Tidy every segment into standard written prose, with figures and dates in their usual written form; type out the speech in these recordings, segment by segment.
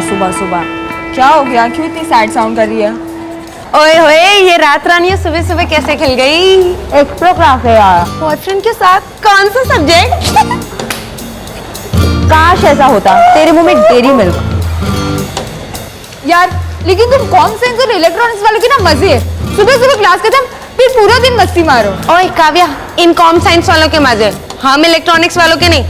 सुबह सुबह? क्या हो गया, क्यों इतनी सैड साउंड कर रही है? ओए होए, ये रात रानी सुबह सुबह कैसे खिल गई? एक्स्ट्रा क्लास है यार, बॉयफ्रेंड के साथ। कौन सा सब्जेक्ट? काश ऐसा होता, तेरे मुंह में डेरी मिल्क। यार लेकिन तुम कॉम साइंस और इलेक्ट्रॉनिक्स वालों की ना मजे है, सुबह सुबह क्लास खत्म फिर पूरा दिन मस्ती मारो। ओए काव्या, इन कॉम साइंस वालों के मजे, हम इलेक्ट्रॉनिक्स वालों के नहीं।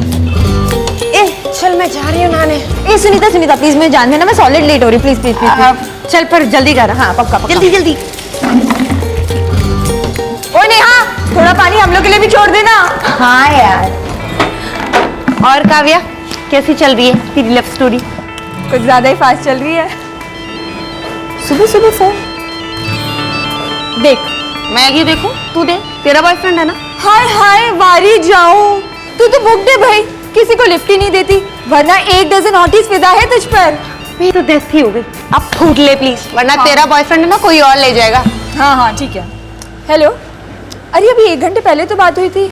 चल मैं जा रही हूँ नहाने। सुनीता सुनीता प्लीज मुझे जान देना, मैं सॉलिड लेट हो रही, प्लीज प्लीज प्लीज। चल पर जल्दी कर। हाँ पक्का पक्का। जल्दी जल्दी। ओ नेहा, थोड़ा पानी हम लोग के लिए भी छोड़ देना। हाँ यार। और काव्या कैसी चल रही है तेरी लव स्टोरी? कुछ ज्यादा ही फास्ट चल रही है। सुबह सुबह फोन देख। मैं ये देखूं? तू दे, तेरा बॉयफ्रेंड है ना? हाय हाय वारी जाऊं, तू तो बुक दे भाई, किसी को लिफ्ट ही नहीं देती, वरना 1 डज़न ऑटिस फिदा है तुझ पर। मेरी तो डेथ ही हो गई। अब फूट ले प्लीज, वरना हाँ। तेरा बॉयफ्रेंड है ना, कोई और ले जाएगा। हाँ हाँ ठीक है। हेलो, अरे अभी 1 घंटे पहले तो बात हुई थी।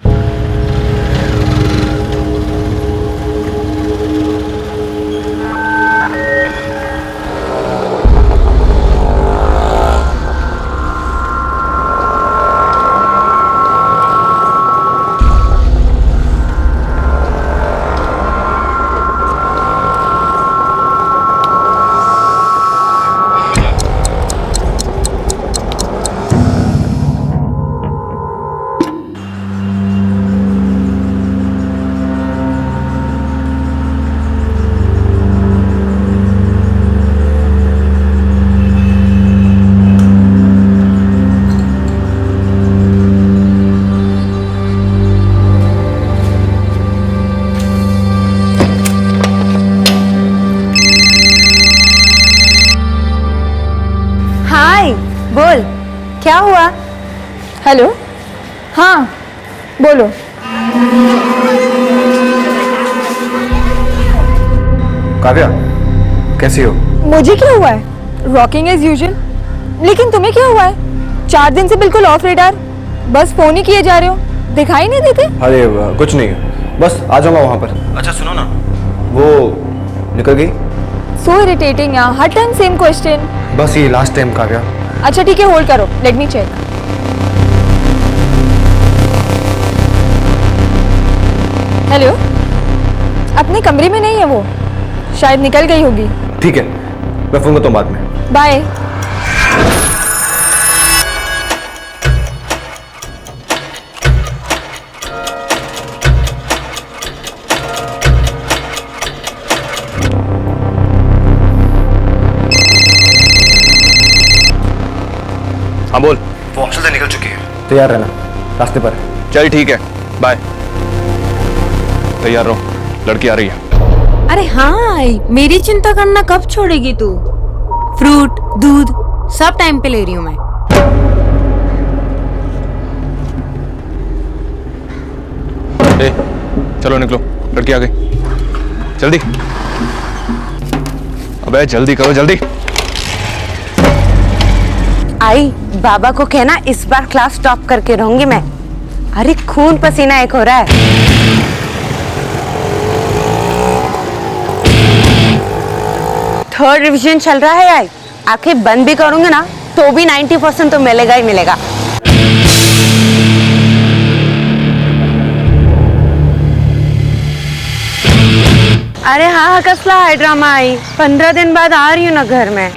बोल, क्या हुआ? हेलो, हाँ बोलो। काव्या कैसी हो? मुझे क्या हुआ है, रॉकिंग एज यूजुअल। लेकिन तुम्हें क्या हुआ है? 4 दिन से बिल्कुल ऑफ रेडार, बस फोन ही किए जा रहे हो, दिखाई नहीं देते। अरे कुछ नहीं, बस आ जाऊंगा वहां पर। अच्छा सुनो ना, वो निकल गई। सो इरिटेटिंग यार, हर टाइम सेम क्वेश्चन। बस ये लास्ट टाइम काव्या। अच्छा ठीक है, होल्ड करो, लेट मी चेक। हेलो, अपने कमरे में नहीं है वो, शायद निकल गई होगी। ठीक है, मैं फोन करता हूँ बाद में। बाय। हाँ बोल। वो हॉस्टल से निकल चुकी है, तैयार रहना, रास्ते पर है। चल ठीक है, बाय। तैयार रहो, लड़की आ रही है। अरे हाँ, मेरी चिंता करना कब छोड़ेगी तू? फ्रूट, दूध सब टाइम पे ले रही हूँ मैं। ए, चलो निकलो, लड़की आ गई। जल्दी, अबे जल्दी करो, जल्दी। आई, बाबा को कहना इस बार क्लास टॉप करके रहूंगी मैं। अरे खून पसीना एक हो रहा है। थर्ड रिवीजन चल रहा है आई, आंखें बंद भी करूंगे ना तो भी 90% तो मिलेगा ही मिलेगा। अरे हाँ, कसला है ड्रामा आई, 15 दिन बाद आ रही हूँ ना घर में।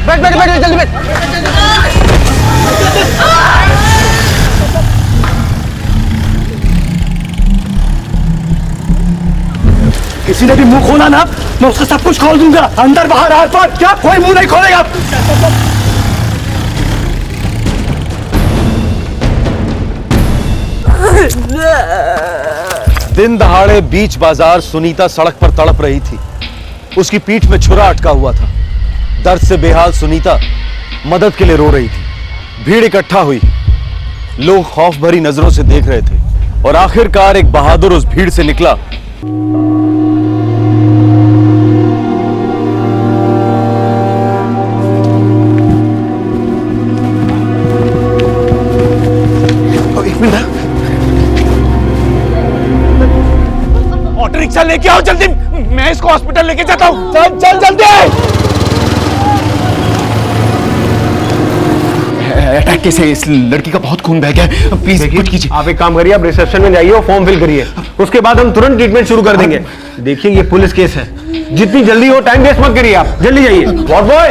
बैठ बैठ बैठ, जल्दी बैठ। किसी ने भी मुंह खोला ना, मैं उसका सब कुछ खोल दूंगा, अंदर बाहर आर पार, क्या कोई मुंह नहीं खोलेगा। दिन दहाड़े बीच बाजार सुनीता सड़क पर तड़प रही थी। उसकी पीठ में छुरा अटका हुआ था। दर्द से बेहाल सुनीता मदद के लिए रो रही थी। भीड़ इकट्ठा हुई। लोग खौफ भरी नजरों से देख रहे थे और आखिरकार एक बहादुर उस भीड़ से निकला। एक मिनट, ऑटो रिक्शा लेके आओ जल्दी, मैं इसको हॉस्पिटल लेके जाता हूँ। चल चल जल्दी। अटैक केस है, इस लड़की का बहुत खून बह गया है, प्लीज कुछ कीजिए। आप एक काम करिए, आप रिसेप्शन में जाइए और फॉर्म फिल करिए, उसके बाद हम तुरंत ट्रीटमेंट शुरू कर देंगे। देखिए ये पुलिस केस है, जितनी जल्दी हो, टाइम वेस्ट मत करिए, आप जल्दी जाइए। वॉर्ड बॉय,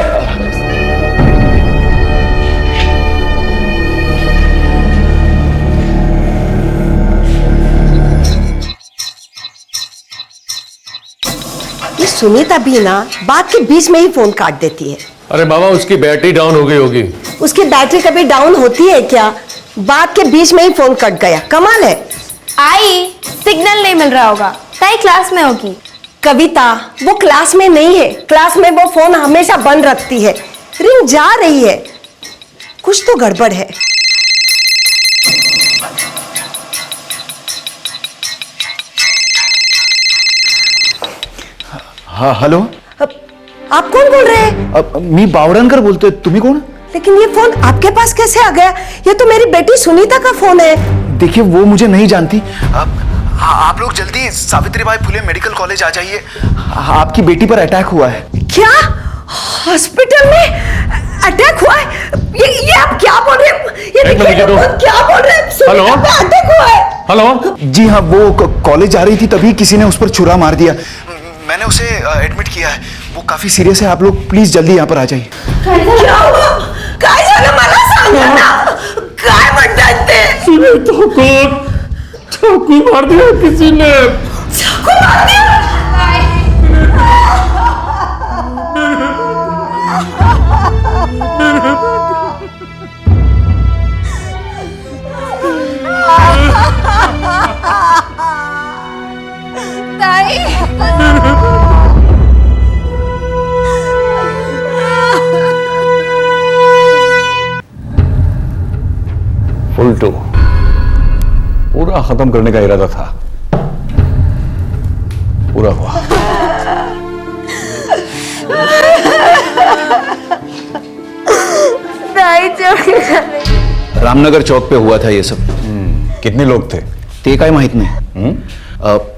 ये सुनीता भी ना बात के बीच में ही फोन काट देती है। अरे बाबा, उसकी बैटरी डाउन हो गई होगी। उसकी बैटरी कभी डाउन होती है क्या? बात के बीच में ही फोन कट गया, कमाल है। आई सिग्नल नहीं मिल रहा होगा, ताई क्लास में होगी। कविता, वो क्लास में नहीं है, क्लास में वो फोन हमेशा बंद रखती है। रिंग जा रही है, कुछ तो गड़बड़ है। हाँ हेलो, आप कौन बोल रहे हैं? मी बावरनकर बोलते, तुम्ही कोण? लेकिन ये फोन आपके पास कैसे आ गया? ये तो मेरी बेटी सुनीता का फोन है। देखिए वो मुझे नहीं जानती। आप लोग जल्दी सावित्रीबाई फुले मेडिकल कॉलेज आ जाइए, आपकी बेटी पर अटैक हुआ है। क्या हॉस्पिटल में अटैक हुआ है? ये आप क्या बोल रहे हैं? ये देखिए, क्या बोल रहे हैं? सुनीता पे अटैक हुआ है। हेलो, जी हाँ, वो कॉलेज जा रही थी, तभी किसी ने उस पर छुरा मार दिया। मैंने उसे एडमिट किया है, वो काफी सीरियस है। आप लोग प्लीज जल्दी यहाँ पर आ जाइए। क्या हुआ? काय झालं मला सांगा ना, काय म्हणतात ते? चाकू मार दिया किसी ने। चाकू मार दिया? उल्टो पूरा खत्म करने का इरादा था, पूरा हुआ। रामनगर चौक पे हुआ था ये सब। कितने लोग थे? ते काय माहित नहीं।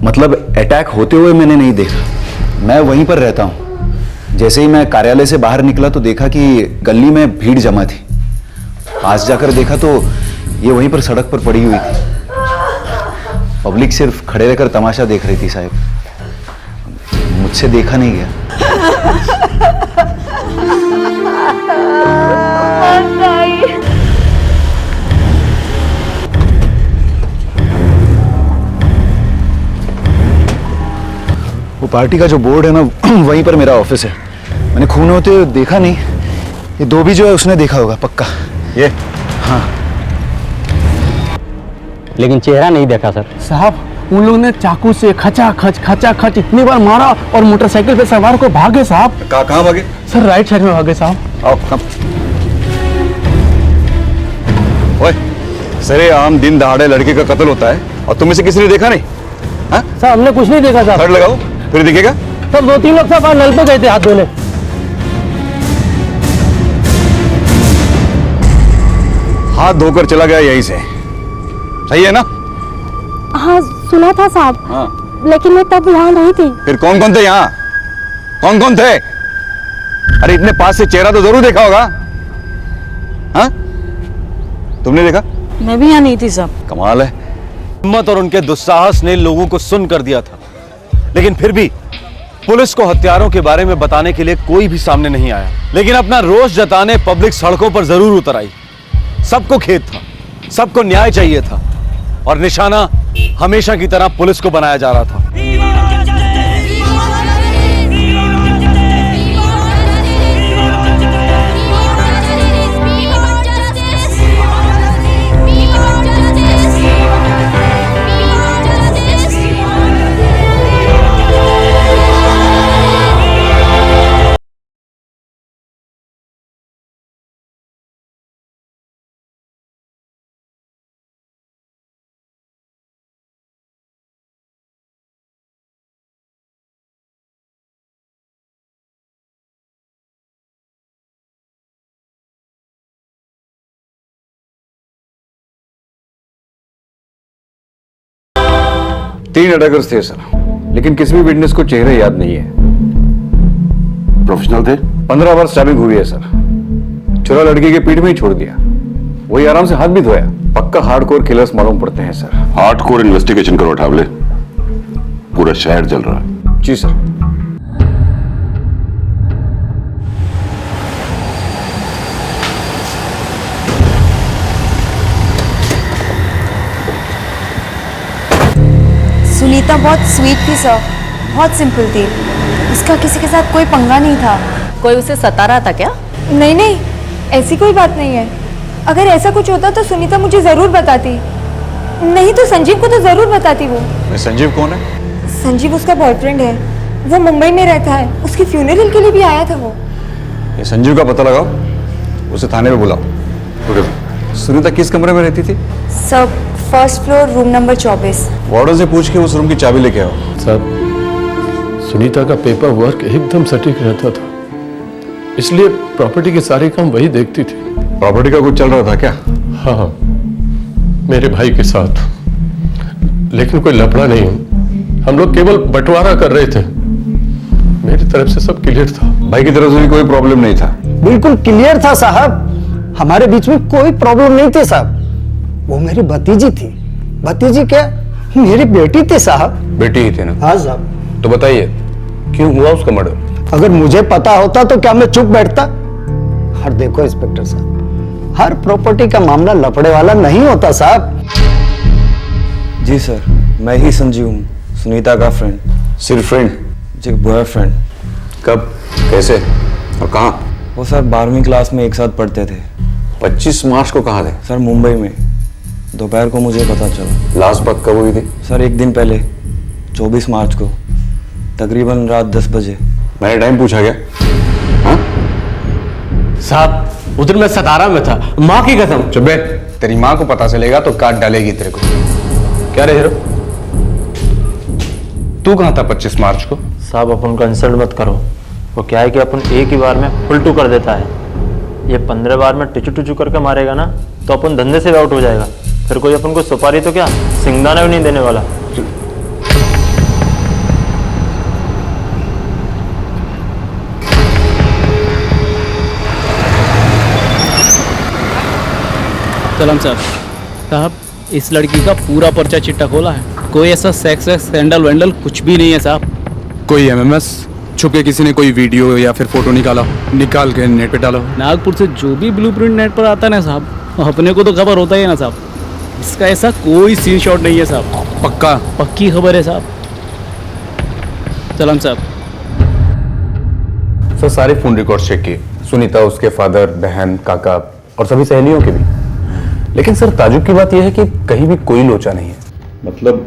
मतलब अटैक होते हुए मैंने नहीं देखा, मैं वहीं पर रहता हूँ। जैसे ही मैं कार्यालय से बाहर निकला तो देखा कि गली में भीड़ जमा थी। पास जाकर देखा तो ये वहीं पर सड़क पर पड़ी हुई थी। पब्लिक सिर्फ खड़े रहकर तमाशा देख रही थी साहब, मुझसे देखा नहीं गया। वो पार्टी का जो बोर्ड है ना, वहीं पर मेरा ऑफिस है। मैंने खून होते हुए देखा नहीं, ये दो भी जो है उसने देखा होगा पक्का। ये हाँ, लेकिन चेहरा नहीं देखा सर। साहब, उन लोगों ने चाकू से खचा खच इतनी बार मारा और मोटरसाइकिल पे सवार को भागे साहब। कहाँ भागे? सर राइट साइड में भागे साहब। आओ कम। ओए, सरे आम दिन दहाड़े लड़के का कत्ल होता है और तुम इसे किसी ने देखा नहीं? हाँ? सर हमने कुछ नहीं देखा साहब। थर्ड लगाओ, फिर दिखेगा। सर 2-3 लोग साहब नल पे गए थे हाथ धोने। हाथ धोकर चला गया यहीं से, सही है ना? हाँ सुना था साहब। हाँ। लेकिन मैं तब यहाँ नहीं थी। फिर कौन कौन थे यहाँ? कौन कौन थे? अरे इतने पास से चेहरा तो जरूर देखा होगा। हाँ? तुमने देखा? मैं भी यहाँ नहीं थी साहब। कमाल है। हिम्मत और उनके दुस्साहस ने लोगों को सुन कर दिया था, लेकिन फिर भी पुलिस को हत्यारों के बारे में बताने के लिए कोई भी सामने नहीं आया। लेकिन अपना रोष जताने पब्लिक सड़कों पर जरूर उतर आई। सबको खेद था, सबको न्याय चाहिए था और निशाना हमेशा की तरह पुलिस को बनाया जा रहा था। 3 अटैकर्स थे सर, लेकिन किसी भी विटनेस को चेहरे याद नहीं है। प्रोफेशनल थे? 15 बार स्टैबिंग हुई है सर। छुरा लड़की के पीठ में ही छोड़ दिया, वही आराम से हाथ भी धोया। पक्का हार्डकोर किलर्स मालूम पड़ते हैं सर। हार्डकोर इन्वेस्टिगेशन करो ठावले, पूरा शहर जल रहा है। जी सर। सुनीता बहुत स्वीट थी सर, बहुत सिंपल थी। उसका किसी के साथ कोई पंगा नहीं था। कोई उसे सता रहा था क्या? नहीं नहीं, ऐसी कोई बात नहीं है। अगर ऐसा कुछ होता तो सुनीता मुझे ज़रूर बताती, नहीं तो संजीव को तो ज़रूर बताती वो। संजीव कौन है? संजीव उसका बॉयफ्रेंड है, वो मुंबई में रहता है। उसकी फ्यूनरल के लिए भी आया था वो। ये संजीव का पता लगाओ, उसे थाने में बुलाओ। सुनीता किस कमरे में रहती थी? Sir first floor room number 24। Warden से पूछ के उस रूम की चाबी लेके आओ। साहब, सुनीता का पेपर वर्क एकदम सटीक रहता था, इसलिए प्रॉपर्टी के सारे काम वही देखती थी। प्रॉपर्टी का कुछ चल रहा था क्या? हाँ, मेरे भाई के साथ, लेकिन कोई लफड़ा नहीं। हम लोग केवल बंटवारा कर रहे थे। मेरी तरफ से सब क्लियर था। भाई की तरफ से भी कोई प्रॉब्लम नहीं था? बिल्कुल क्लियर था साहब, हमारे बीच में कोई प्रॉब्लम नहीं थी साहब। वो मेरी भतीजी थी। भतीजी क्या, मेरी बेटी थी साहब। बेटी ही थे ना? हाँ साहब। तो बताइए क्यों हुआ उसका मर्डर? अगर मुझे पता होता तो क्या मैं चुप बैठता? और देखो इंस्पेक्टर साहब, हर प्रॉपर्टी का मामला लफड़े वाला नहीं होता साहब। जी सर, मैं ही संजीव हूँ, सुनीता का फ्रेंड। सिर्फ फ्रेंड? जी, बॉयफ्रेंड। कब, कैसे और कहाँ? वो सर 12वीं क्लास में एक साथ पढ़ते थे। 25 मार्च को कहाँ थे? सर मुंबई में, दोपहर को मुझे पता चला। लास्ट बात कब हुई थी? सर 1 दिन पहले, 24 मार्च को, तकरीबन रात 10 बजे। मैंने टाइम पूछा क्या? हाँ? साहब उधर मैं सतारा में था, माँ की कसम। चुप बे, तेरी माँ को पता चलेगा तो काट डालेगी तेरे को। क्या रे हीरो, तू कहाँ था 25 मार्च को? साहब अपन का इंसल्ट मत करो, वो क्या है कि अपन एक ही बार में फुल टू कर देता है। ये 15 बार में टिचू टिचू करके मारेगा ना तो अपन धंधे से भी आउट हो जाएगा। फिर कोई अपन को सुपारी तो क्या सिंगदाना भी नहीं देने वाला। सलाम साहब, इस लड़की का पूरा पर्चा चिट्टा खोला है। कोई ऐसा सेक्स स्कैंडल वैंडल कुछ भी नहीं है साहब। कोई एमएमएस छुपके किसी ने कोई वीडियो या फिर फोटो निकाल के नेट पे डाला? नागपुर से जो भी ब्लूप्रिंट नेट पर आता है ना साहब, अपने को तो खबर होता ही है ना साहब। इसका ऐसा कोई सीन शॉट नहीं है साहब। पक्का? पक्की खबर है साहब। सलाम साहब। सर सारे फोन रिकॉर्ड चेक किए, सुनीता, उसके फादर, बहन, काका और सभी सहेलियों के भी। लेकिन सर ताजुब की बात यह है कि कहीं भी कोई लोचा नहीं है। मतलब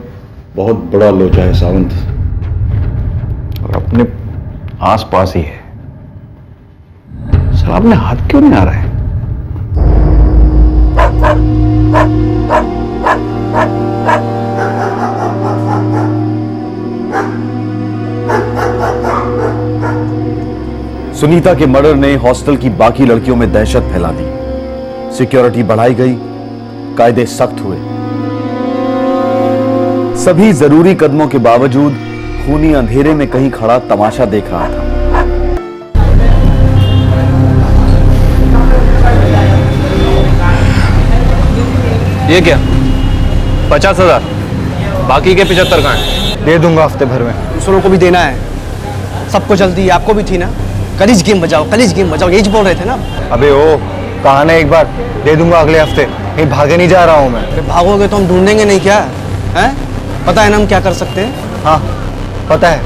बहुत बड़ा लोचा है सावंत, और अपने आसपास ही है। सर आपने हाथ क्यों नहीं आ रहा है? सुनीता के मर्डर ने हॉस्टल की बाकी लड़कियों में दहशत फैला दी। सिक्योरिटी बढ़ाई गई, कायदे सख्त हुए। सभी जरूरी कदमों के बावजूद खूनी अंधेरे में कहीं खड़ा तमाशा देख रहा था। ये क्या 50,000, बाकी के 75 कहाँ हैं? दे दूंगा हफ्ते भर में। दूसरों को भी देना है, सबको जल्दी है, आपको भी थी ना। कलीज गेम बजाओ, कलीज गेम बजाओ, यही बोल रहे थे ना। अबे ओ, कहा ना एक बार, दे दूंगा अगले हफ्ते। कहीं भागे नहीं जा रहा हूँ मैं। अरे भागोगे तो हम ढूंढेंगे नहीं क्या? हैं? पता है ना हम क्या कर सकते हैं? हाँ पता है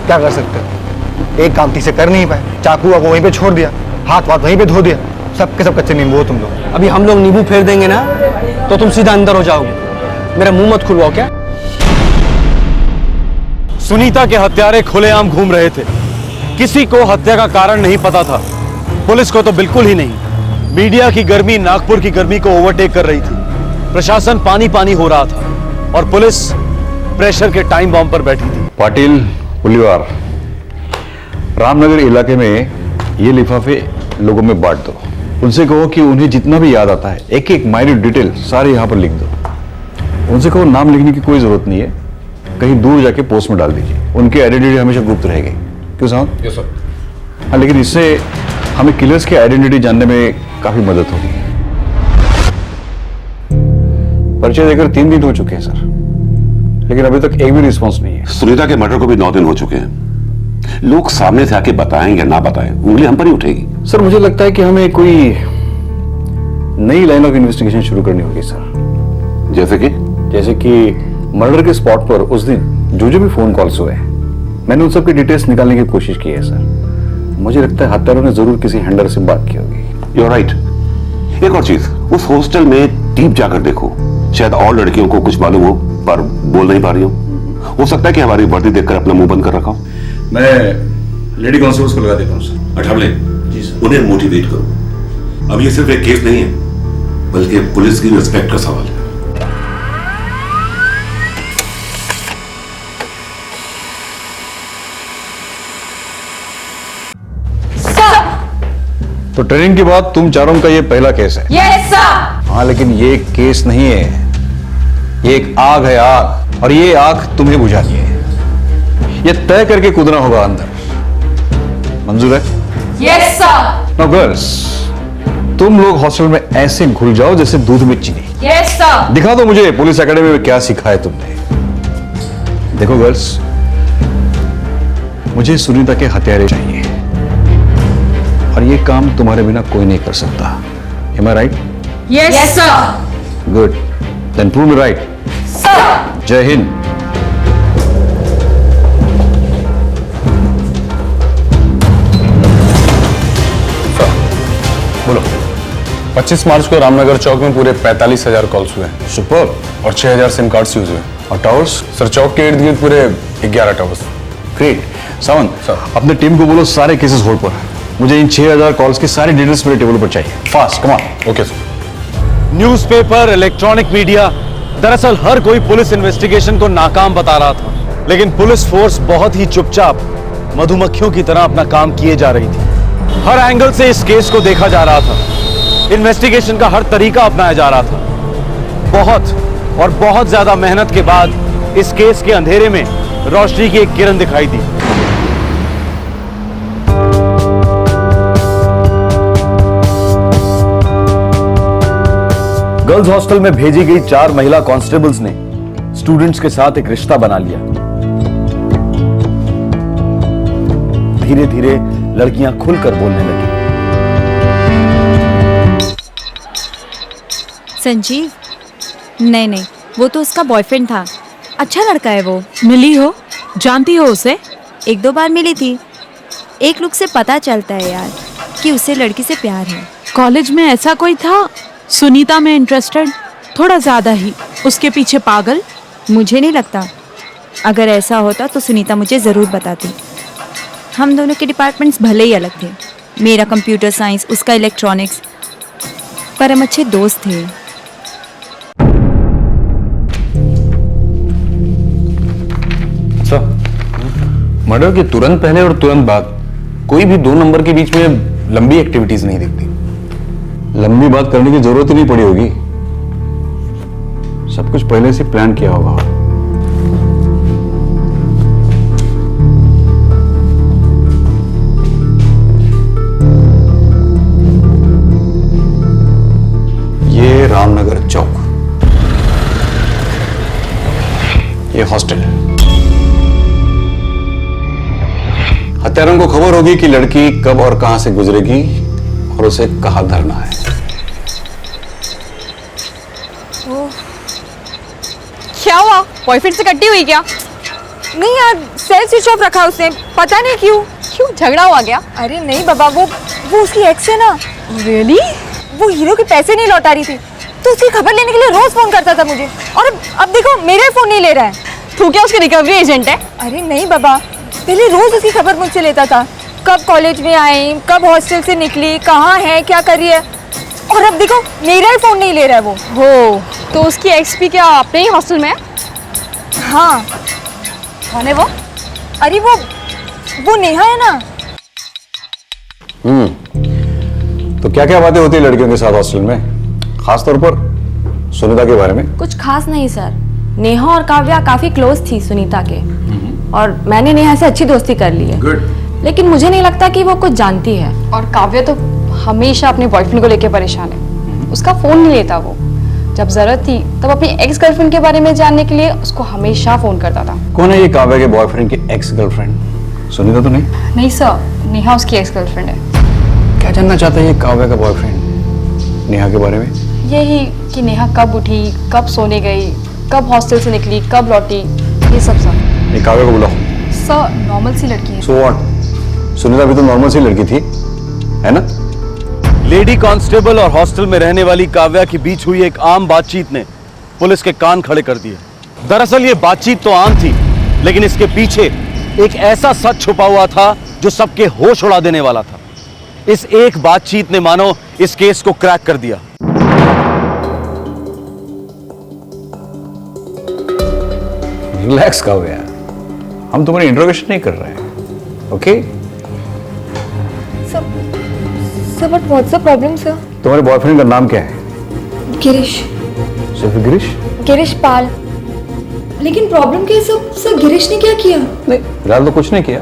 क्या कर सकते हो। एक काम ठीक से कर नहीं पाए, चाकू वाकू वहीं पे छोड़ दिया, हाथ वाथ वहीं पे धो दिया। सबके सब कच्चे नींबू हो तुम लोग। अभी हम लोग नींबू फेर देंगे ना तो तुम सीधा अंदर हो जाओगे। मेरा मुंह मत खुलवाओ क्या? सुनीता के हत्यारे खुलेआम घूम रहे थे। किसी को हत्या का कारण नहीं पता था, पुलिस को तो बिल्कुल ही नहीं। मीडिया की गर्मी नागपुर की गर्मी को ओवरटेक कर रही थी। प्रशासन पानी पानी हो रहा था और पुलिस प्रेशर के टाइम बॉम्ब पर बैठी थी। पाटिल, पुलिवार, रामनगर इलाके में ये लिफाफे लोगों में बांट दो। उनसे कहो कि उन्हें जितना भी याद आता है एक एक माइन्यूट डिटेल सारे यहाँ पर लिख दो। उनसे कहो नाम लिखने की कोई जरूरत नहीं है, कहीं दूर जाके पोस्ट में डाल दीजिए। उनकी आइडेंटिटी हमेशा गुप्त रहेगी। क्यों साहब? Yes sir. हाँ, लेकिन इससे हमें किलर्स की आइडेंटिटी जानने में काफी मदद होगी। परिचय देकर 3 दिन हो चुके हैं सर, लेकिन अभी तक एक भी रिस्पॉन्स नहीं है। सुनीता के मर्डर को भी 9 दिन हो चुके हैं। लोग सामने से आके बताएं या ना बताएं, उंगली हम पर ही उठेगी। सर, मुझे लगता है कि हमें कोई नई लाइन ऑफ इन्वेस्टिगेशन शुरू करनी होगी सर। जैसे कि मर्डर के स्पॉट पर उस दिन जो भी फोन कॉल्स हुए, मैंने उन सब की डिटेल्स निकालने की कोशिश की है सर। मुझे लगता है हत्यारों ने जरूर किसी हैंडलर से बात की होगी। You are right. एक और चीज, उस हॉस्टल में डीप जाकर देखो, शायद और लड़कियों को कुछ मालूम हो पर बोल नहीं पा रही हो सकता है कि हमारी वर्दी देखकर अपना मुंह बंद कर रखा हो। मैं लेडी कांस्टेबल्स को लगा देता हूँ सर। अठावले, जी सर। उन्हें मोटिवेट करो। अब ये सिर्फ एक केस नहीं है, बल्कि पुलिस की रिस्पेक्ट का सवाल है। तो ट्रेनिंग के बाद तुम चारों का ये पहला केस है? Yes sir. हाँ, लेकिन ये केस नहीं है, ये एक आग है, आग। और ये आग तुम्हें बुझानी है। ये तय करके कूदना होगा अंदर। मंजूर है? Yes sir. नाउ गर्ल्स, तुम लोग हॉस्टल में ऐसे घुल जाओ जैसे दूध में चीनी। Yes sir. दिखा दो मुझे पुलिस एकेडमी में क्या सीखा है तुमने। देखो गर्ल्स, मुझे सुनीता के हत्यारे चाहिए, और ये काम तुम्हारे बिना कोई नहीं कर सकता। Am I right? Yes sir. Good. Then prove me right. Sir. जय हिंद। बोलो। 25 मार्च को रामनगर चौक में पूरे 45,000 कॉल्स हुए हैं। सुपर। और 6,000 सिम कार्ड्स यूज हुए। और टावर्स? सर, चौक के इर्द गिर्द पूरे 11 टावर्स। ग्रेट। सावंत सर। अपने टीम को बोलो सारे केसेस होल्ड पर। मुझे इन 6,000 कॉल्स की सारी डिटेल्स मेरे टेबल पर चाहिए। Fast, come on. Okay sir. Newspaper, electronic media, दरअसल हर कोई पुलिस इन्वेस्टिगेशन को नाकाम बता रहा था, लेकिन पुलिस फोर्स बहुत ही चुपचाप मधुमक्खियों की तरह अपना काम किए जा रही थी। हर एंगल से इस केस को देखा जा रहा था। इन्वेस्टिगेशन का हर तरीका अपनाया जा रहा था। बहुत और बहुत ज्यादा मेहनत के बाद इस केस के अंधेरे में रोशनी की एक किरण दिखाई दी। गर्ल्स हॉस्टल में भेजी गई 4 महिला कांस्टेबल्स ने स्टूडेंट्स के साथ एक रिश्ता बना लिया। धीरे धीरे लड़कियां खुलकर बोलने लगी। संजीव? नहीं, वो तो उसका बॉयफ्रेंड था। अच्छा लड़का है वो। मिली हो? जानती हो उसे? 1-2 बार मिली थी। एक लुक से पता चलता है यार कि उसे लड़की से प्यार है। कॉलेज में ऐसा कोई था सुनीता में इंटरेस्टेड? थोड़ा ज्यादा ही। उसके पीछे पागल? मुझे नहीं लगता। अगर ऐसा होता तो सुनीता मुझे ज़रूर बताती। हम दोनों के डिपार्टमेंट्स भले ही अलग थे, मेरा कंप्यूटर साइंस, उसका इलेक्ट्रॉनिक्स, पर हम अच्छे दोस्त थे। अच्छा, मर्डर के तुरंत पहले और तुरंत बाद कोई भी 2 नंबर के बीच में लंबी एक्टिविटीज नहीं दिखती। लंबी बात करने की जरूरत ही नहीं पड़ी होगी, सब कुछ पहले से प्लान किया होगा। ये रामनगर चौक, ये हॉस्टल। हत्यारों को खबर होगी कि लड़की कब और कहां से गुजरेगी और उसे कहां धरना है। क्या हुआ? बॉयफ्रेंड से कट्टी हुई क्या? नहीं यार, सेल स्विच ऑफ रखा उसने, पता नहीं क्यों झगड़ा हुआ क्या? अरे नहीं बाबा, वो उसकी एक्स है ना। रियली? वो हीरो के पैसे नहीं लौटा रही थी, तो उसकी खबर लेने के लिए रोज फोन करता था मुझे, और अब देखो मेरा फोन नहीं ले रहा है। तू क्या उसके रिकवरी एजेंट है? अरे नहीं बाबा, पहले रोज उसकी खबर मुझसे लेता था, कब कॉलेज में आई, कब हॉस्टल से निकली, कहाँ है, क्या कर रही है, और अब देखो मेरा ही फोन नहीं ले रहा है वो। हो, तो उसकी एक्स भी क्या अपने ही हॉस्टल में है? हाँ। कौन है वो? अरे वो नेहा है ना। तो क्या क्या बातें होती है लड़कियों के साथ हॉस्टल में, खासतौर पर सुनीता के बारे में? कुछ खास नहीं सर, नेहा और काव्या काफी क्लोज थी सुनीता के, और मैंने नेहा से अच्छी दोस्ती कर ली है। गुड। लेकिन मुझे नहीं लगता कि वो कुछ जानती है। और काव्या तो हमेशा अपने बॉयफ्रेंड को लेके परेशान है। उसका फोन नहीं लेता वो। जब जरूरत थी तब अपनी एक्स गर्लफ्रेंड के बारे में जानने के लिए उसको हमेशा फोन करता था। कौन है ये काव्या के बॉयफ्रेंड की एक्स गर्लफ्रेंड? सुनीता तो नहीं? नहीं सर, नेहा उसकी एक्स गर्लफ्रेंड है। क्या जानना चाहता है ये काव्या का बॉयफ्रेंड नेहा के बारे में? यही कि नेहा कब उठी, कब सोने गई, कब हॉस्टल से निकली, कब लौटी, ये सब सर। ये काव्या को बुलाओ। सर नॉर्मल सी लड़की है। So what? सुनीता भी तो नॉर्मल सी लड़की थी, है ना? लेडी कांस्टेबल और हॉस्टल में रहने वाली काव्या के बीच हुई एक आम बातचीत ने पुलिस के कान खड़े कर दिए। दरअसल ये बातचीत तो आम थी, लेकिन इसके पीछे एक ऐसा सच छुपा हुआ था जो सबके होश उड़ा देने वाला था। इस एक बातचीत ने मानो इस केस को क्रैक कर दिया। रिलैक्स काव्या, हम तुम्हारी इंट्रोगेशन नहीं कर रहे हैं, okay? Sir but what's the problem sir? तुम्हारे बॉयफ्रेंड का नाम क्या है? गिरीश। सिर्फ गिरीश? गिरीश पाल। लेकिन प्रॉब्लम क्या है सर? गिरीश ने क्या किया? नहीं, फिलहाल तो कुछ नहीं किया।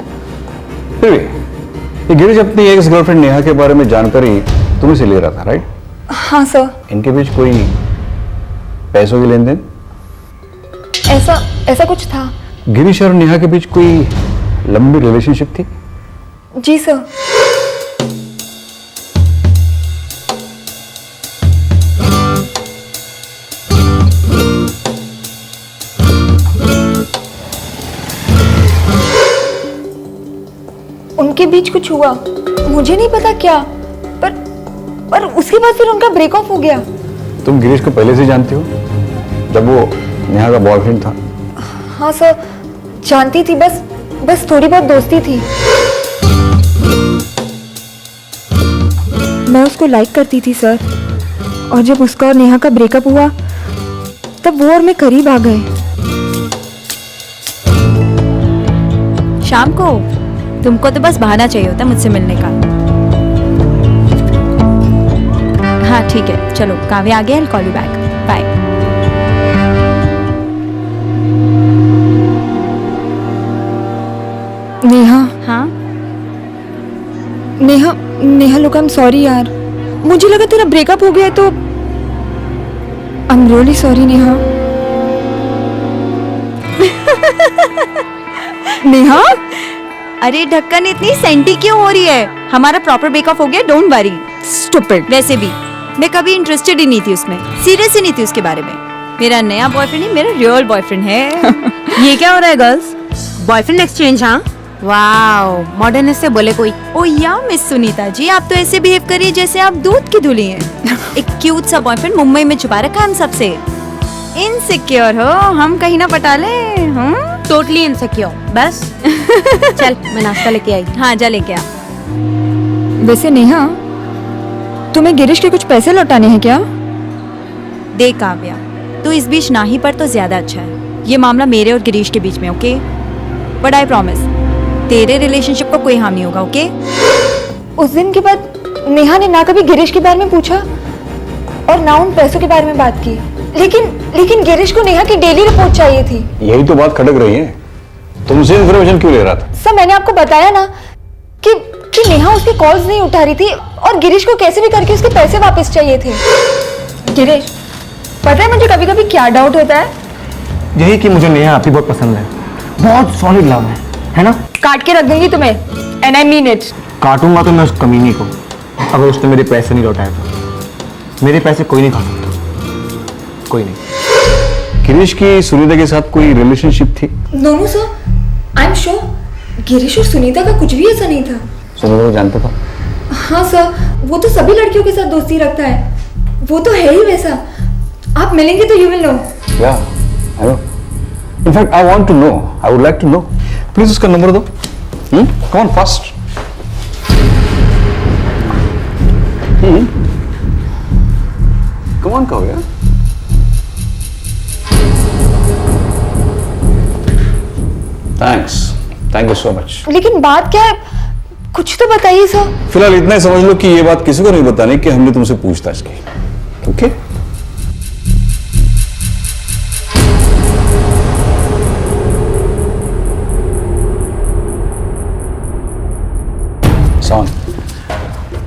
फिर भी ये गिरीश अपनी एक्स गर्लफ्रेंड नेहा के बारे में जानकारी तुम्हें से ले रहा था, राइट? हाँ सर। इनके बीच कोई पैसों की लेन देन? ऐसा कुछ था। गिरीश और नेहा के बीच कोई लंबी रिलेशनशिप थी? जी सर। उनके बीच कुछ हुआ, मुझे नहीं पता क्या, पर उसके बाद फिर उनका ब्रेकअप हो गया। तुम गिरीश को पहले से जानती हो, जब वो नेहा का बॉयफ्रेंड था? हाँ सर, जानती थी, बस थोड़ी बहुत दोस्ती थी। मैं उसको लाइक करती थी सर, और जब उसका और नेहा का ब्रेकअप हुआ तब वो और मैं करीब आ गए। शाम को तुमको तो बस बहाना चाहिए होता मुझसे मिलने का। हाँ ठीक है, चलो काव्या आ गया, I'll call you back. Bye. Neha. हाँ नेहा लोग, आई एम सॉरी यार, मुझे लगा तेरा ब्रेकअप हो गया तो I am really sorry Neha. Neha, अरे ढक्कन इतनी सेंटी क्यों हो रही है? हमारा प्रॉपर ब्रेकअप हो गया, डोंट वरी। स्टूपिड। वैसे भी मैं कभी इंटरेस्टेड ही नहीं थी उसमें, सीरियस ही नहीं थी उसके बारे में। मेरा नया बॉयफ्रेंड ही मेरा रियल बॉयफ्रेंड है। ये क्या हो रहा है गर्ल्स? Boyfriend exchange? हाँ वाओ, मॉडर्न से बोले कोई। ओ या मिस सुनीता जी, आप तो ऐसे बिहेव करिए जैसे आप दूध की धुली हैं। एक क्यूट सा बॉयफ्रेंड मुंबई में छुपा रखा हम सबसे। इनसिक्योर हो, हम कहीं ना पटा ले। Totally insecure. बस चल मैं नाश्ता लेके आई। हाँ जा लेके आ। वैसे नेहा, तुम्हें गिरीश के कुछ पैसे लौटाने हैं क्या? देख काव्या, तू इस बीच ना ही पर तो ज्यादा अच्छा है। ये मामला मेरे और गिरीश के बीच में, ओके? बट आई प्रॉमिस तेरे रिलेशनशिप को कोई हार्म नहीं होगा, ओके? उस दिन के बाद नेहा ने ना कभी गिरीश के बारे में पूछा और ना उन पैसों के बारे में बात की। लेकिन गिरीश को नेहा की डेली रिपोर्ट चाहिए थी। यही तो बात खटक रही है, तुमसे इन्फॉर्मेशन क्यों ले रहा था? सर मैंने आपको बताया ना कि नेहा उसकी कॉल्स नहीं उठा रही थी और गिरीश को कैसे भी करके उसके पैसे वापस चाहिए थे। गिरीश, पता है मुझे कभी कभी क्या डाउट होता है? यही कि मुझे नेहा आपकी बहुत पसंद है, बहुत सॉलिड लव है ना? काट के रख दूंगी तुम्हें, एंड आई मीन इट। काटूंगा तो मैं उस कमीनी को, अगर उसने मेरे पैसे नहीं लौटाए तो। मेरे पैसे कोई नहीं खा सकता, कोई नहीं। गिरीश की सुनीता के साथ कोई रिलेशनशिप थी? No sir, I am sure Girish और सुनीता का कुछ भी ऐसा नहीं था। सुनीता को जानता था? हाँ सर, वो तो सभी लड़कियों के साथ दोस्ती रखता है, वो तो है ही वैसा। आप मिलेंगे तो यू विल नो। या I know, in fact I want to know, I would like to know. Please उसका नंबर दो। Come on fast. Come on कहो यार। Thanks, thank you so much. लेकिन बात क्या है, कुछ तो बताइए सर। फिलहाल इतना ही समझ लो कि ये बात किसी को नहीं बतानी कि हमने तुमसे पूछताछ की, ओके?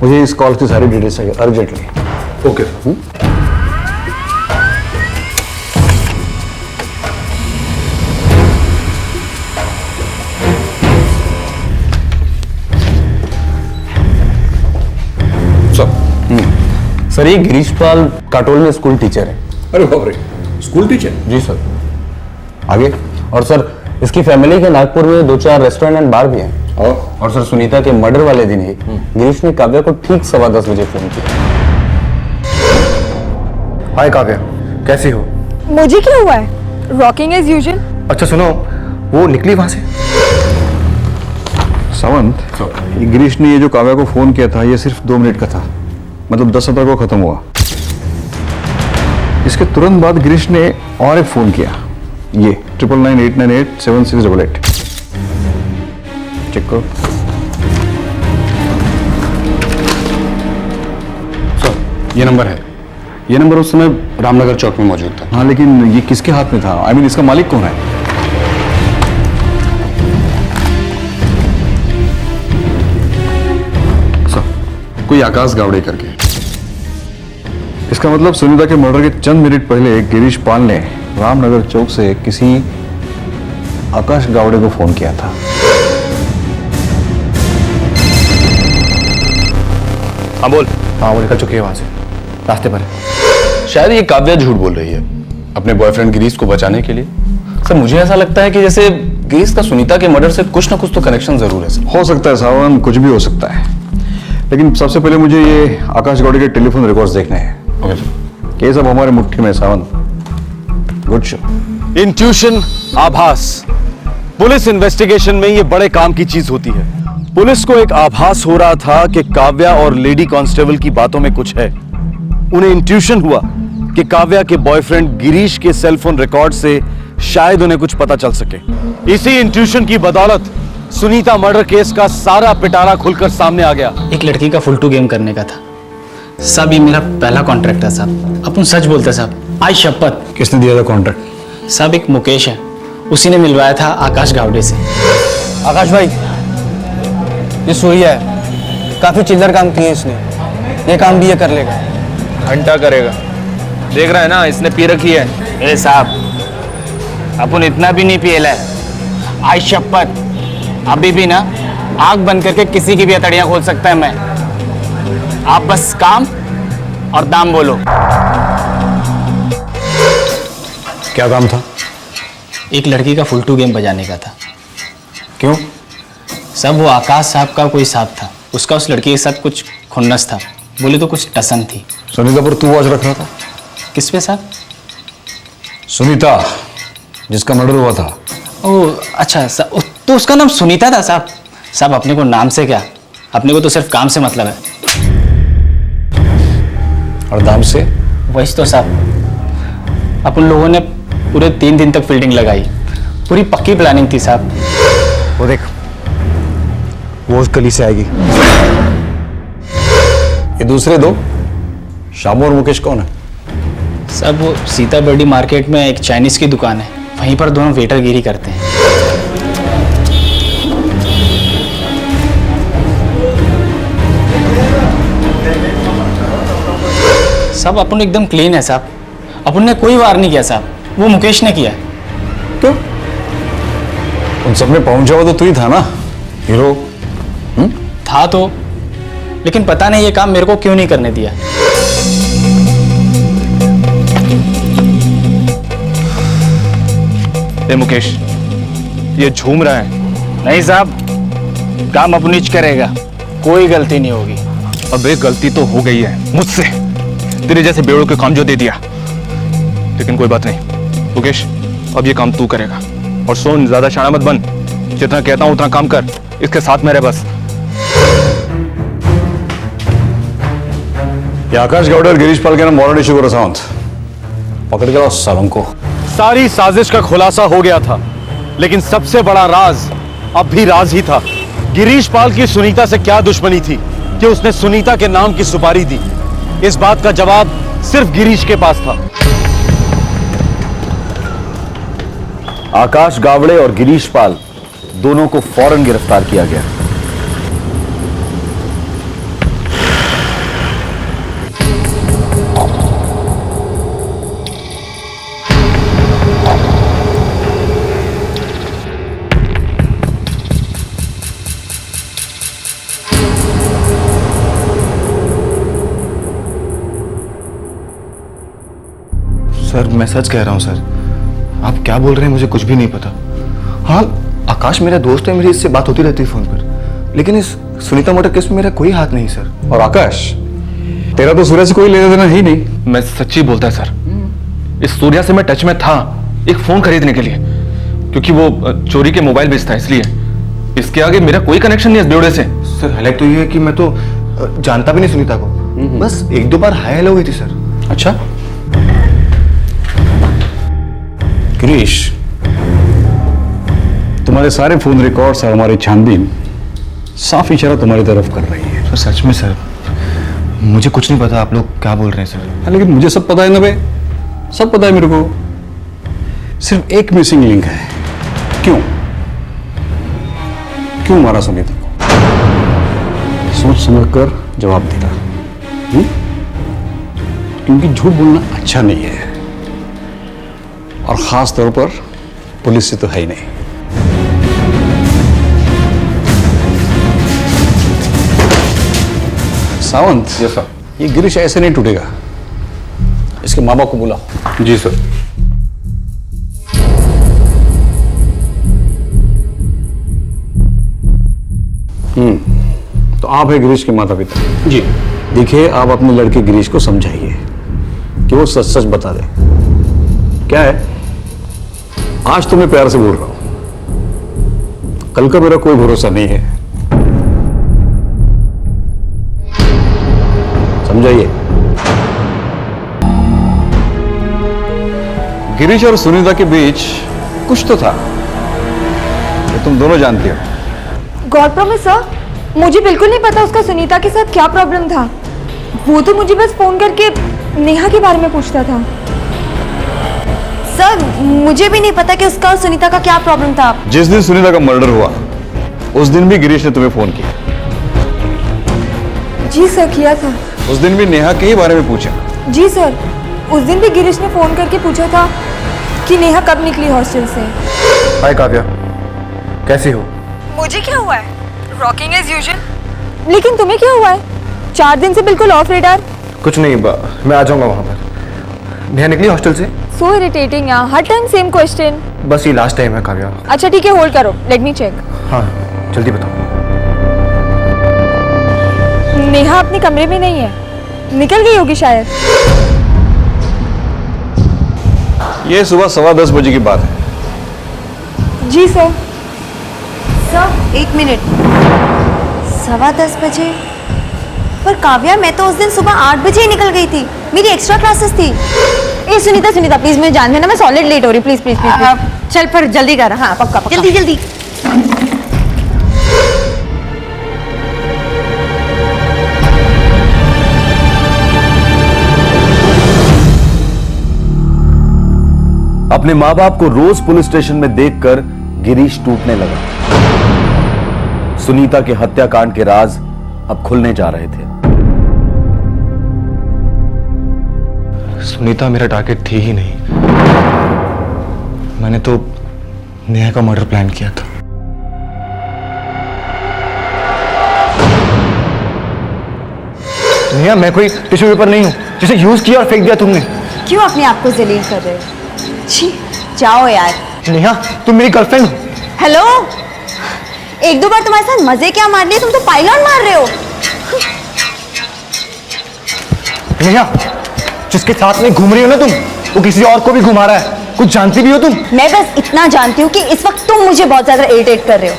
मुझे इस कॉल की सारी डिटेल्स चाहिए अर्जेंटली। ओके सर ये गिरीश पाल काटोल में स्कूल टीचर है। अरे बाप रे, स्कूल टीचर? जी सर। आगे? और सर इसकी फैमिली के नागपुर में 2-4 रेस्टोरेंट एंड बार भी हैं। और सर सुनीता के मर्डर वाले दिन ही गिरीश ने काव्या को ठीक 10:15 बजे फोन किया। हाय काव्या, कैसी हो? मुझे क्या हुआ है? Rocking as usual. अच्छा सुनो, वो निकली वहां से? सावंत, ये गिरीश ने ये जो काव्या को फोन किया था ये सिर्फ 2 मिनट का था, मतलब 10:17 को खत्म हुआ। इसके तुरंत बाद गिरीश ने और एक फोन किया, ये 9998987688। चेक करो। सर ये नंबर है। ये नंबर उस समय रामनगर चौक में मौजूद था। हाँ लेकिन ये किसके हाथ में था? आई मीन इसका मालिक कौन है? सर कोई आकाश गावड़े करके। इसका मतलब सुनीता के मर्डर के चंद मिनट पहले गिरीश पाल ने रामनगर चौक से किसी आकाश गावड़े को फोन किया था। हाँ बोल। हाँ वो निकल चुकी है वहां से, रास्ते पर है। शायद ये काव्या झूठ बोल रही है अपने बॉयफ्रेंड गिरीश को बचाने के लिए। सर मुझे ऐसा लगता है कि जैसे गिरीश का सुनीता के मर्डर से कुछ ना कुछ तो कनेक्शन जरूर है सर। हो सकता है सावन, कुछ भी हो सकता है, लेकिन सबसे पहले मुझे ये आकाश गावड़े के टेलीफोन रिकॉर्ड्स देखने हैं। Okay sir. ये सब हमारे मुट्ठी में सावन। Good show. इंट्यूशन, आभास, पुलिस इन्वेस्टिगेशन में ये बड़े काम की चीज होती है। पुलिस को एक आभास हो रहा था कि काव्या और लेडी कांस्टेबल की बातों में कुछ है। उन्हें इंट्यूशन हुआ कि काव्या के बॉयफ्रेंड गिरीश के सेलफोन रिकॉर्ड से शायद उन्हें कुछ पता चल सके। इसी इंट्यूशन की बदौलत सुनीता मर्डर केस का सारा पिटारा खुलकर सामने आ गया। एक लड़की का फुल टू गेम करने का था साहब। ये मेरा पहला कॉन्ट्रैक्ट है साहब। अपन सच बोलते साहब, आज शपथ। किसने दिया था कॉन्ट्रैक्ट? साहब एक मुकेश है, उसी ने मिलवाया था आकाश गावड़े से। आकाश भाई ये सूर्या है, काफी चिल्लर काम किए इसने, ये काम भी ये कर लेगा। घंटा करेगा, देख रहा है ना इसने पी रखी है। ए साहब अपन इतना भी नहीं पिएला है। आज शपथ अभी भी ना आंख बंद करके किसी की भी हथेलियां खोल सकता है मैं। आप बस काम और दाम बोलो। क्या काम था? एक लड़की का फुल टू गेम बजाने का था। क्यों? सब वो आकाश साहब का कोई साथ था, उसका उस लड़की के साथ कुछ खुन्नस था, बोले तो कुछ टसन थी। सुनीता पर तू वॉच रख रहा था? किस पे साहब? सुनीता जिसका मर्डर हुआ था। ओह अच्छा तो उसका नाम सुनीता था साहब। साहब अपने को नाम से क्या, अपने को तो सिर्फ काम से मतलब है। और दाम से? वही तो साहब, अपन लोगों ने पूरे 3 दिन तक फील्डिंग लगाई, पूरी पक्की प्लानिंग थी साहब। वो देख, वो उस गली से आएगी। ये दूसरे दो शामू और मुकेश कौन है? साहब वो सीताबर्डी मार्केट में एक चाइनीज की दुकान है, वहीं पर दोनों वेटरगिरी करते हैं। साहब अपन एकदम क्लीन है साहब, अपन ने कोई वार नहीं किया साहब, वो मुकेश ने किया है। क्यों? उन सब में पहुंचा हुआ तो तू ही था ना, हीरो। था तो, लेकिन पता नहीं ये काम मेरे को क्यों नहीं करने दिया। ए मुकेश, ये झूम रहा है। नहीं साहब, काम अपनीच करेगा, कोई गलती नहीं होगी। अबे गलती तो हो गई है मुझसे, तेरे जैसे बेवड़ों के काम जो दे दिया, लेकिन कोई बात नहीं मुकेश, अब ये काम तू करेगा। और सुन, ज्यादा शाना मत बन, जितना कहता हूं उतना काम कर, इसके साथ में रह बस। ये आकाश गावड़े और गिरीश पाल के नाम वारंट इशू करो सावंत, पकड़ के लाओ सालों को। सारी साजिश का खुलासा हो गया था, लेकिन सबसे बड़ा राज अब भी राज ही था। गिरीश पाल की सुनीता से क्या दुश्मनी थी कि उसने सुनीता के नाम की सुपारी दी? इस बात का जवाब सिर्फ गिरीश के पास था। आकाश गावड़े और गिरीश पाल दोनों को फौरन गिरफ्तार किया गया। सर मैं सच कह रहा हूँ सर। आप क्या बोल रहे हैं मुझे कुछ भी नहीं पता। हाँ आकाश मेरा दोस्त है, मेरी इससे बात होती रहती है फोन पर, लेकिन इस सुनीता मर्डर केस में मेरा कोई हाथ नहीं सर। और आकाश तेरा तो सूर्य से कोई लेना देना ही नहीं। मैं सच्ची बोलता है सर, इस सूर्या से मैं टच में था एक फोन खरीदने के लिए, क्योंकि वो चोरी के मोबाइल बेचता है, इसलिए। इसके आगे मेरा कोई कनेक्शन नहीं है इस ब्योड़े से। सर हाईलाइट तो ये है कि मैं तो जानता भी नहीं सुनीता को, बस एक दो बार हाय हेलो हुई थी सर। अच्छा गिरीश, तुम्हारे सारे फोन रिकॉर्ड्स और हमारी छानबीन साफ इशारा तुम्हारी तरफ कर रही है। सर सच में सर मुझे कुछ नहीं पता आप लोग क्या बोल रहे हैं सर। हाँ, लेकिन मुझे सब पता है ना बे, सब पता है मेरे को। सिर्फ एक मिसिंग लिंक है। क्यों क्यों मारा सुनीता को? सोच समझ कर जवाब देना, क्योंकि झूठ बोलना अच्छा नहीं है, और खास तौर पर पुलिस से तो है ही नहीं। सावंत, सर ये गिरीश ऐसे नहीं टूटेगा, इसके माँ बाप को बुलाओ। जी सर। तो आप है गिरीश के माता पिता जी। देखिए आप अपने लड़के गिरीश को समझाइए कि वो सच सच बता दे क्या है। आज तो मैं प्यार से बोल रहा हूं, कल का मेरा कोई भरोसा नहीं है, समझाइए। गिरीश और सुनीता के बीच कुछ तो था, ये तुम दोनों जानते हो। गॉड प्रॉमिस सर, मुझे बिल्कुल नहीं पता उसका सुनीता के साथ क्या प्रॉब्लम था। वो तो मुझे बस फोन करके नेहा के बारे में पूछता था। सर मुझे भी नहीं पता कि उसका और सुनीता का क्या प्रॉब्लम था। जिस दिन सुनीता का मर्डर हुआ उस दिन भी गिरीश ने तुम्हें फोन किया? जी सर किया था। उस दिन भी नेहा के ही बारे में पूछा? जी सर, उस दिन भी गिरीश ने फोन करके पूछा था कि नेहा कब निकली हॉस्टल से। हाय काव्या, कैसी हो? मुझे क्या हुआ है? Rocking as usual. लेकिन तुम्हें क्या हुआ है? 4 दिन से बिल्कुल ऑफ रेडार। कुछ नहीं, मैं आ जाऊंगा वहां पर। नेहा निकली हॉस्टल से? सो इरिटेटिंग यार, हर टाइम सेम क्वेश्चन। बस ये लास्ट टाइम है काव्या। अच्छा ठीक है, होल्ड करो, लेट मी चेक। हाँ जल्दी बताओ। नेहा अपने कमरे में नहीं है, निकल गई होगी शायद। ये सुबह 10:15 बजे की बात है। जी सर। सर 1 मिनट, 10:15 बजे? पर काव्या मैं तो उस दिन सुबह 8 बजे ही निकल गई थी, मेरी एक्स्ट्रा क्लासेस थी। ए सुनीता प्लीज मुझे जान देना, मैं सॉलिड लेट हो रही, प्लीज प्लीज प्लीज। चल पर जल्दी कर। हाँ पक्का पक्का, जल्दी जल्दी। अपने माँ बाप को रोज पुलिस स्टेशन में देखकर गिरीश टूटने लगा। सुनीता के हत्याकांड के राज अब खुलने जा रहे थे। सुनीता मेरा टारगेट थी ही नहीं, मैंने तो नेहा का मर्डर प्लान किया था। नेहा मैं कोई टिश्यू पेपर नहीं हूं जिसे यूज किया और फेंक दिया तुमने। क्यों अपने आप को जलील कर रहे हो? छी, जाओ यार। नेहा तुम मेरी गर्लफ्रेंड हो। हेलो, 1-2 बार तुम्हारे साथ मजे क्या मार लिए, तुम तो पायलट मार रहे हो। नेहा जिसके साथ में घूम रही हो ना तुम, वो किसी और को भी घुमा रहा है, कुछ जानती भी हो तुम? मैं बस इतना जानती हूँ कि इस वक्त तुम मुझे बहुत ज्यादा इरिटेट कर रहे हो।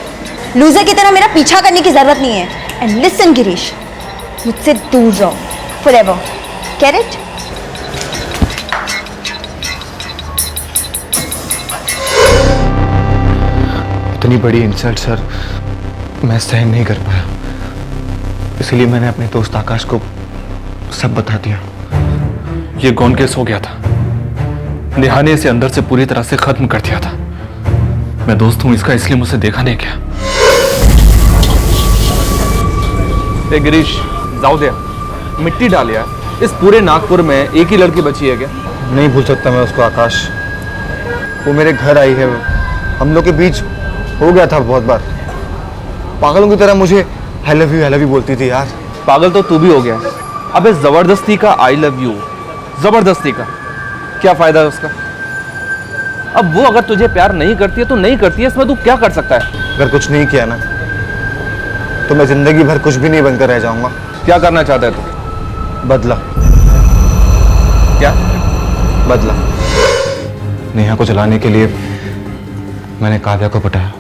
लूजर की तरह मेरा पीछा करने की जरूरत नहीं है। एंड लिसन गिरीश, मुझसे दूर रहो forever. Get it? इतनी बड़ी इंसल्ट सर मैं सहन नहीं कर पाया, इसलिए मैंने अपने दोस्त आकाश को सब बता दिया। ये गौन केस हो गया था, नेहा ने इसे अंदर से पूरी तरह से खत्म कर दिया था। मैं दोस्त हूं इसका, इसलिए मुझसे देखा नहीं गया। गिरीश जाओ दे, मिट्टी डाल यार। इस पूरे नागपुर में एक ही लड़की बची है क्या? नहीं भूल सकता मैं उसको आकाश, वो मेरे घर आई है, हम लोग के बीच हो गया था बहुत बार। पागलों की तरह मुझे आई लव यू बोलती थी यार। पागल तो तू भी हो गया। अबे जबरदस्ती का आई लव यू, जबरदस्ती का। क्या फायदा है उसका? अब वो अगर तुझे प्यार नहीं करती है तो नहीं करती है, इसमें तू क्या कर सकता है? अगर कुछ नहीं किया ना तो मैं जिंदगी भर कुछ भी नहीं बनकर रह जाऊंगा। क्या करना चाहता है तू? बदला। क्या बदला? नेहा को जलाने के लिए मैंने काव्या को पटाया,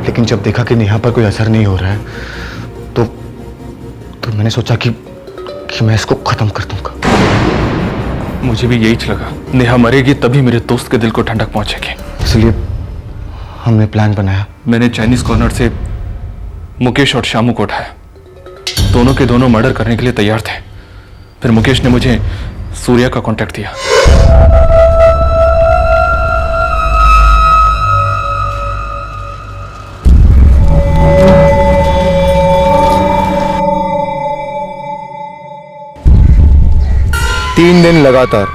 लेकिन जब देखा कि नेहा पर कोई असर नहीं हो रहा है तो मैंने सोचा कि मैं इसको खत्म कर दूंगा। मुझे भी यही लगा, नेहा मरेगी तभी मेरे दोस्त के दिल को ठंडक पहुंचेगी। इसलिए हमने प्लान बनाया। मैंने चाइनीज कॉर्नर से मुकेश और शामू को उठाया। दोनों के दोनों मर्डर करने के लिए तैयार थे। फिर मुकेश ने मुझे सूर्या का कांटेक्ट दिया। तीन दिन लगातार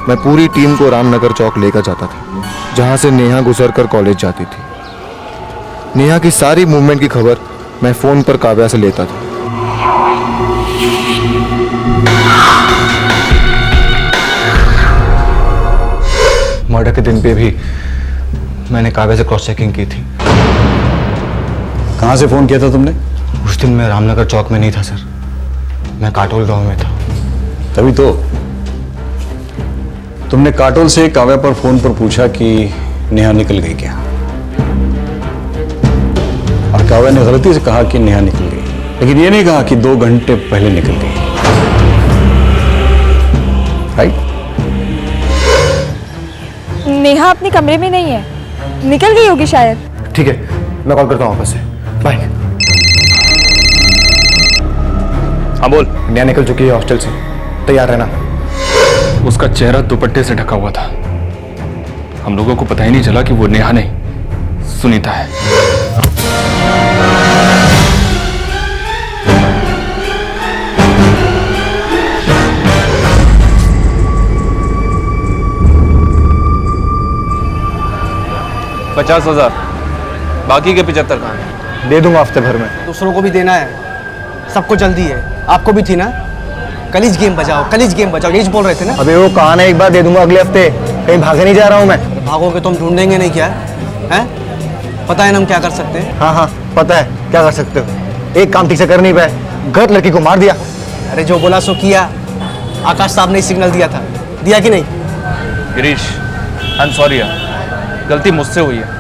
मैं पूरी टीम को रामनगर चौक लेकर जाता था, जहां से नेहा गुजरकर कॉलेज जाती थी। नेहा की सारी मूवमेंट की खबर मैं फोन पर काव्या से लेता था। मर्डर के दिन पे भी मैंने काव्या से क्रॉस चेकिंग की थी। कहां से फोन किया था तुमने? उस दिन मैं रामनगर चौक में नहीं था सर, मैं काटोल गांव में था। तभी तो तुमने काटोल से काव्या पर फोन पर पूछा कि नेहा निकल गई क्या, और काव्या ने गलती से कहा कि नेहा निकल गई, लेकिन ये नहीं कहा कि 2 घंटे पहले निकल गई। राइट? नेहा अपने कमरे में नहीं है, निकल गई होगी शायद। ठीक है, मैं कॉल करता हूँ वापस से। बाय। हाँ बोल। नेहा निकल चुकी है हॉस्टल से, तैयार रहना। उसका चेहरा दुपट्टे से ढका हुआ था। हम लोगों को पता ही नहीं चला कि वो नेहा नहीं, सुनीता है। $50,000, बाकी के 75 कहाँ हैं? दे दूंगा हफ्ते भर में। दूसरों को भी देना है, सबको जल्दी है। आपको भी थी ना? कलीज गेम बजाओ, कलीज गेम बजाओ, यही बोल रहे थे ना? अबे वो कहा ना, एक बार दे दूंगा अगले हफ्ते। कहीं भागे नहीं जा रहा हूँ मैं। भागोगे तो हम ढूंढेंगे नहीं क्या है? पता है ना हम क्या कर सकते हैं? हाँ हाँ पता है क्या कर सकते हो। एक काम ठीक से कर नहीं पाए, गलत लड़की को मार दिया। अरे जो बोला सो किया। आकाश साहब ने सिग्नल दिया था, दिया कि नहीं? गिरीश, आई एम सॉरी यार, गलती मुझसे हुई है।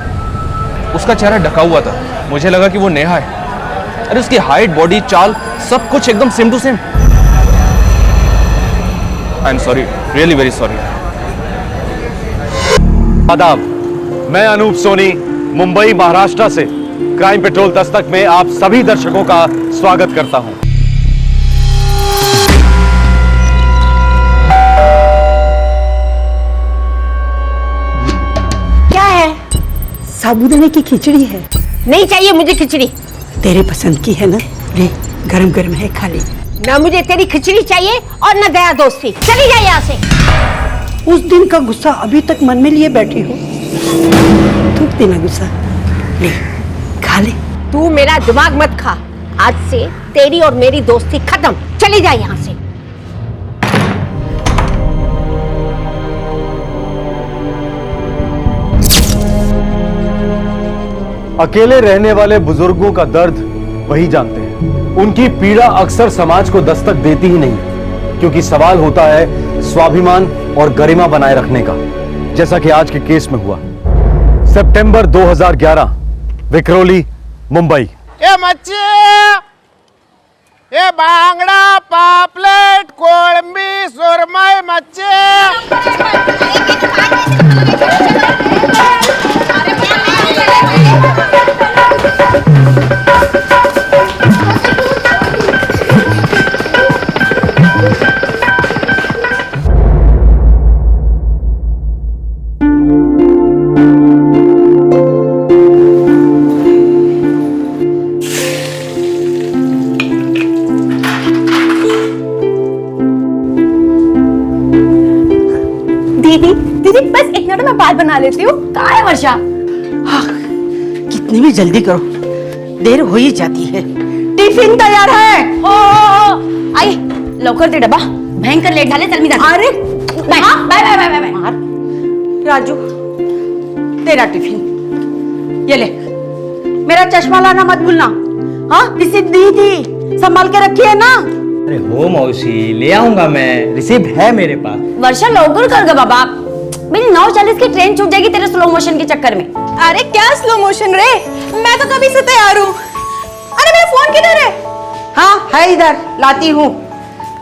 उसका चेहरा ढका हुआ था, मुझे लगा कि वो नेहा है। अरे उसकी हाइट, बॉडी, चाल, सब कुछ एकदम same to same. I am sorry, really very sorry. आदाब, मैं अनूप सोनी मुंबई महाराष्ट्र से क्राइम पेट्रोल दस्तक में आप सभी दर्शकों का स्वागत करता हूं। क्या है? साबूदाने की खिचड़ी है। नहीं चाहिए मुझे खिचड़ी। तेरे पसंद की है ना? ले, गरम गरम है, खा ले। ना मुझे तेरी खिचड़ी चाहिए और ना दया दोस्ती। चली जा यहाँ से। उस दिन का गुस्सा अभी तक मन में लिए बैठी हो। थूक देना गुस्सा। ले, खा ले। तू मेरा दिमाग मत खा। आज से तेरी और मेरी दोस्ती खत्म। चली जा यहाँ से। अकेले रहने वाले बुजुर्गों का दर्द वही जानते हैं। उनकी पीड़ा अक्सर समाज को दस्तक देती ही नहीं, क्योंकि सवाल होता है स्वाभिमान और गरिमा बनाए रखने का, जैसा कि आज के केस में हुआ। सितंबर 2011, विक्रोली, मुंबई। ए मच्छी, ए बांगड़ा, पापलेट, कोळंबी, सुरमई मच्छी। दीदी, दीदी बस एक मिनट में बाल बना लेती हूँ। कहाँ है वर्षा? हाँ, कितनी भी जल्दी करो, देर हो ही जाती है। टिफिन तैयार है। हो। आई लवकर दे डब्बा, भयंकर लेट झाले, चल मी जाते। अरे bye bye bye bye bye. Raju, तेरा टिफिन ये ले। मेरा चश्मा लाना मत भूलना। हाँ, रिसीप्ट दी थी, संभाल के रखी है ना। अरे हो मौसी, ले आऊंगा मैं, रिसीप्ट है मेरे पास। वर्षा लौकर कर गा बाबा, मेरी 9:40 की ट्रेन छूट जाएगी तेरे स्लो मोशन के चक्कर में। अरे क्या स्लो मोशन रे, मैं तो कभी से तैयार हूँ। अरे मेरा फोन किधर है? हाँ है इधर, लाती हूँ।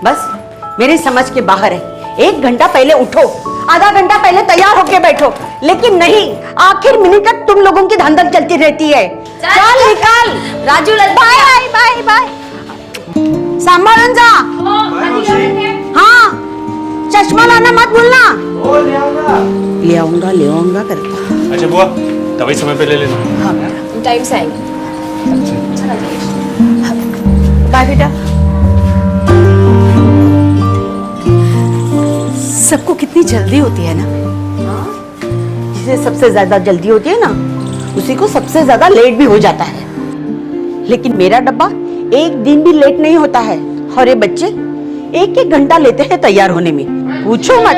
बस मेरी समझ के बाहर है। 1 घंटा पहले उठो, आधा घंटा पहले तैयार होके बैठो, लेकिन नहीं, आखिर मिनट तक तुम लोगों की धंधल चलती रहती है। चल निकाल। Raju, bye bye bye. संभालन जा। हाँ, चश्मा लाना मत भूलना। ले आऊंगा करता। अच्छा बुआ, दवाई समय पे ले लेना। हाँ, टाइम से आएंगे। बाय बेटा। सबको कितनी जल्दी होती है ना। जिसे सबसे ज्यादा जल्दी होती है ना, उसी को सबसे ज्यादा लेट भी हो जाता है। लेकिन मेरा डब्बा 1 दिन भी लेट नहीं होता है, और ये बच्चे 1-1 घंटा लेते हैं तैयार होने में, पूछो मत।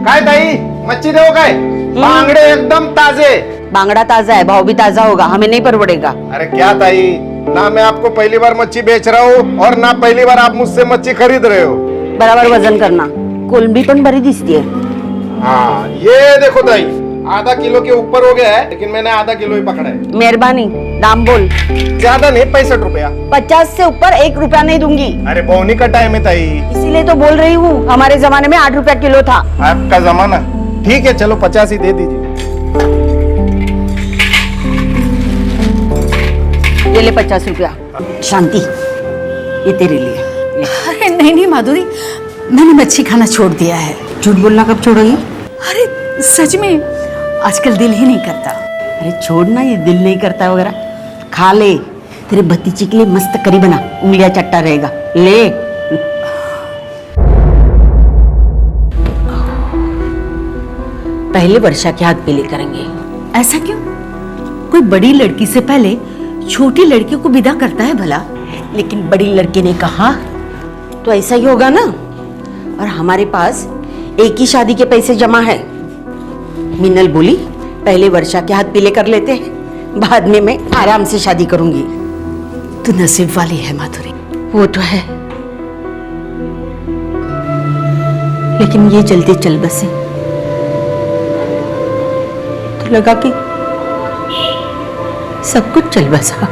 काय ताई, मच्छी देव काय? बांगड़े एकदम ताजे। बांगड़ा ताजा है, भाव भी ताजा होगा, हमें नहीं परवड़ेगा। अरे क्या ताई, ना मैं आपको पहली बार मच्छी बेच रहा हूँ और ना पहली बार आप मुझसे मच्छी खरीद रहे हो। बराबर वजन करना, कोलंबी पण बरी दिसती है। हाँ, ये देखो ताई, आधा किलो के ऊपर हो गया है, लेकिन मैंने आधा किलो ही पकड़ा है। मेहरबानी, दाम बोल। ज्यादा नहीं, 65 रुपया। 50 से ऊपर 1 रुपया नहीं दूंगी। अरे पौनी का टाइम है ताई, इसीलिए तो बोल रही हूँ, हमारे जमाने में 8 रुपया किलो था। आपका जमाना। ठीक है, चलो 50 ही दे दीजिए। ये ले 50 रुपया। शांति, ये तेरे लिए। अरे नहीं माधुरी, मैंने मच्छी खाना छोड़ दिया है। झूठ बोलना कब छोड़ोगी? अरे सच में, आजकल दिल ही नहीं करता। अरे छोड़ना, ये दिल नहीं करता वगैरह। खा ले, तेरे भतीजे के लिए मस्त करी बना, उंगलियां चट्टा रहेगा। ले। पहले वर्षा के हाथ पीले करेंगे। ऐसा क्यों? कोई बड़ी लड़की से पहले छोटी लड़कियों को विदा करता है भला? लेकिन बड़ी लड़की ने कहा तो ऐसा ही होगा ना। और हमारे पास एक ही शादी के पैसे जमा है। मिनल बोली पहले वर्षा के हाथ पीले कर लेते हैं, बाद में मैं आराम से शादी करूंगी। तू नसीब वाली है माधुरी। वो तो है, लेकिन ये जल्दी चल बसे तो लगा कि सब कुछ चल बसा,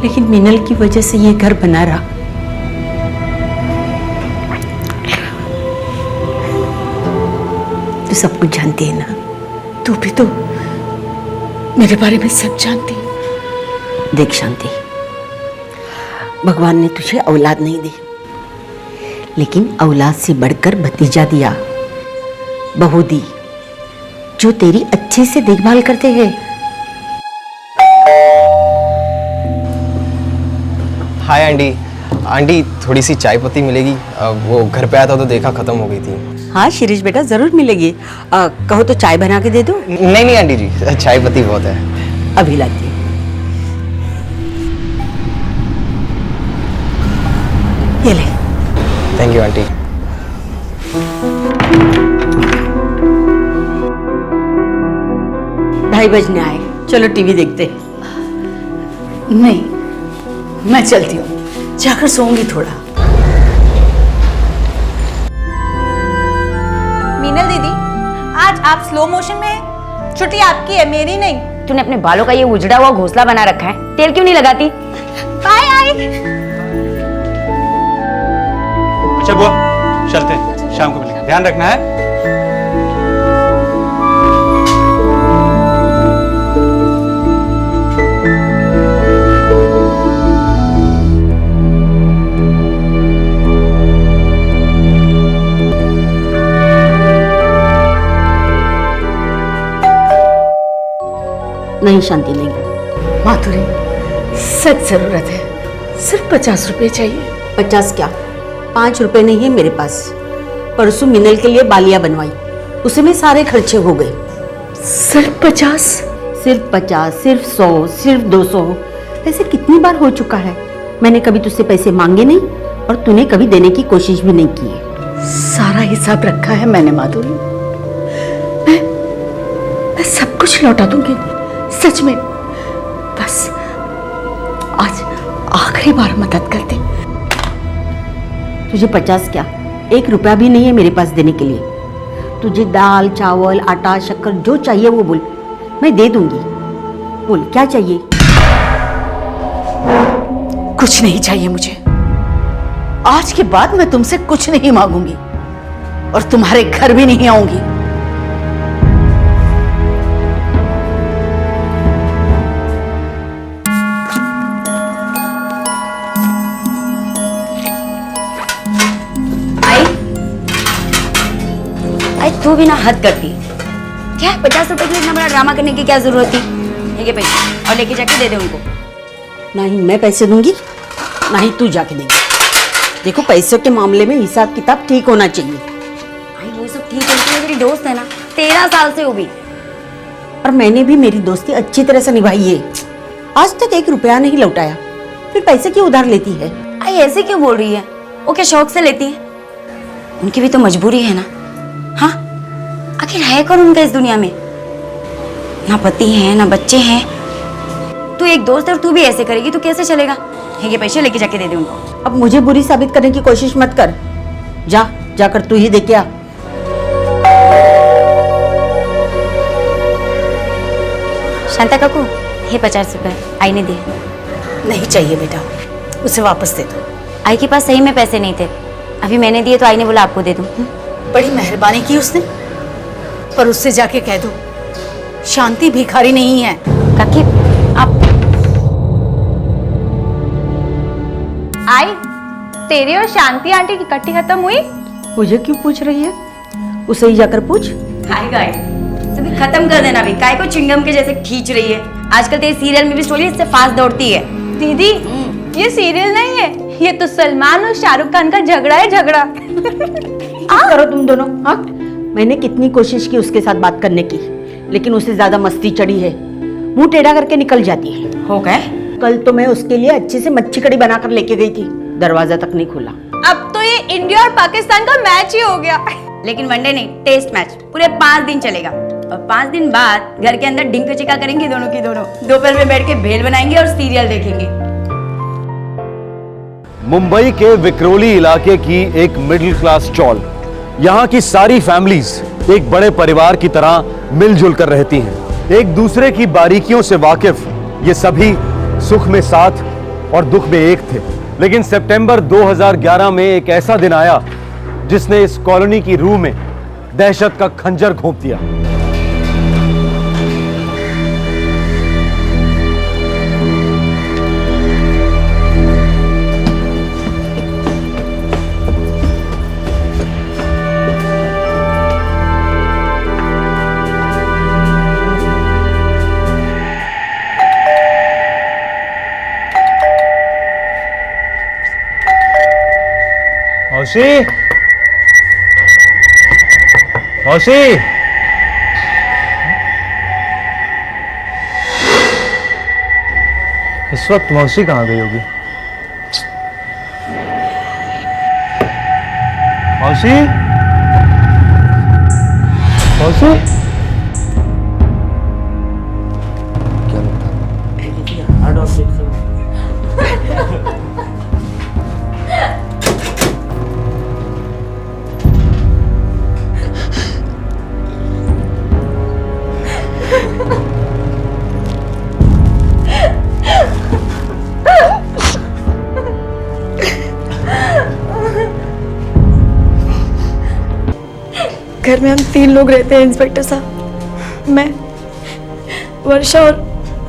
लेकिन मिनल की वजह से ये घर बना रहा। तो सब कुछ जानती है ना। तू भी तो मेरे बारे में सब जानती है। देख शांति, भगवान ने तुझे औलाद नहीं दी, लेकिन औलाद से बढ़कर भतीजा दिया, बहू दी, जो तेरी अच्छे से देखभाल करते हैं। Hi aunty. आंटी थोड़ी सी चाय पत्ती मिलेगी? वो घर पे आया था तो देखा खत्म हो गई थी। हाँ शिरीष बेटा, जरूर मिलेगी। कहो तो चाय बना के दे दो। नहीं आंटी जी, चाय पत्ती बहुत है। अभी लाती हूँ। ये ले। Thank you aunty. ढाई बजने आए, चलो टीवी देखते। नहीं, मैं चलती हूँ, जाकर सोऊंगी थोड़ा। मीनल दीदी, आज आप स्लो मोशन में हैं। छुट्टी आपकी है, मेरी नहीं। तूने अपने बालों का ये उजड़ा हुआ घोंसला बना रखा है, तेल क्यों नहीं लगाती? बाय आई। अच्छा बुआ, चलते हैं, शाम को मिलेंगे, ध्यान रखना है। नहीं शांति, नहीं। माधुरी, सच जरूरत है, सिर्फ 50 रुपए चाहिए। 50 क्या, 5 रुपए नहीं है मेरे पास। परसों मिनल के लिए बालियां बनवाई, उसी में सारे खर्चे हो गए। सिर्फ 50? सिर्फ 50, सिर्फ 100, सिर्फ 200। ऐसे कितनी बार हो चुका है। मैंने कभी तुझसे पैसे मांगे नहीं और तूने कभी देने की कोशिश भी नहीं की है। सारा हिसाब रखा है मैंने माधुरी। मैं सब कुछ लौटा दूंगी, सच में। बस आज आखिरी बार मदद कर दे। तुझे 50 क्या 1 रुपया भी नहीं है मेरे पास देने के लिए। तुझे दाल चावल आटा शक्कर जो चाहिए वो बोल, मैं दे दूंगी। बोल क्या चाहिए? कुछ नहीं चाहिए मुझे। आज के बाद मैं तुमसे कुछ नहीं मांगूंगी और तुम्हारे घर भी नहीं आऊंगी। तू भी ना हद करती है। क्या 50 रुपए के लिए इतना बड़ा ड्रामा करने की क्या जरूरत थी? ये पैसे और लेके जाके दे दे उनको। ना ही मैं पैसे दूंगी ना ही तू जाके देगी। देखो पैसों के मामले में हिसाब किताब ठीक होना चाहिए। भाई वो सब ठीक है, तो मेरी दोस्त है ना, 13 साल से वो भी। और मैंने भी मेरी दोस्ती अच्छी तरह से निभाई है। आज तक 1 रुपया नहीं लौटाया, फिर पैसे क्यों उधार लेती है? आई ऐसे क्यों बोल रही है? वो क्या शौक से लेती है? उनकी भी तो मजबूरी है ना। हाँ, आखिर है कौन उनका इस दुनिया में? ना पति है ना बच्चे हैं। तू एक दोस्त है और तू भी ऐसे करेगी तो कैसे चलेगा? ये पैसे लेके जाके दे दे उनको। अब मुझे बुरी साबित करने की कोशिश मत कर। जाकर तू ही देख के आ। शांता काकू, ये 50 रुपए आई ने दिए। नहीं चाहिए बेटा, उसे वापस दे दो। आई के पास सही में पैसे नहीं थे, अभी मैंने दिए तो आई ने बोला आपको दे दूं। बड़ी मेहरबानी की उसने, पर उससे जाके कह दो शांति भिखारी नहीं है। काकी आप आई, तेरी और शांति आंटी की इकट्ठी खत्म हुई? मुझे क्यों पूछ रही है? उसे ही जाकर पूछ। हाय गाय, सभी खत्म कर देना भी। काय को चिंगम के जैसे खींच रही है। आजकल तेरी सीरियल में भी स्टोरी इससे फास्ट दौड़ती है। दीदी, ये सीरियल नहीं है, ये तो सलमान और शाहरुख खान का झगड़ा है, झगड़ा। करो तुम दोनों। हाँ, मैंने कितनी कोशिश की उसके साथ बात करने की, लेकिन उसे ज्यादा मस्ती चढ़ी है। मुंह टेढ़ा करके निकल जाती है। हो गए? कल तो मैं उसके लिए अच्छे से मच्छी कड़ी बनाकर लेके गई थी, दरवाजा तक नहीं खुला। अब तो ये इंडिया और पाकिस्तान का मैच ही हो गया। लेकिन वनडे नहीं, टेस्ट मैच पूरे 5 दिन चलेगा। और 5 दिन बाद घर के अंदर डिंक चिका करेंगे दोनों की दोनों। दोपहर में बैठ के भेल बनाएंगे और सीरियल देखेंगे। मुंबई के विक्रोली इलाके की एक मिडिल क्लास चौल। यहाँ की सारी फैमिलीज एक बड़े परिवार की तरह मिलजुल कर रहती हैं। एक दूसरे की बारीकियों से वाकिफ ये सभी सुख में साथ और दुख में एक थे। लेकिन सितंबर 2011 में एक ऐसा दिन आया जिसने इस कॉलोनी की रूह में दहशत का खंजर घोंप दिया। मौसी, मौसी, इस वक्त मौसी कहाँ गई होगी? मौसी, मौसी, घर में हम 3 लोग रहते हैं इंस्पेक्टर साहब, मैं, वर्षा और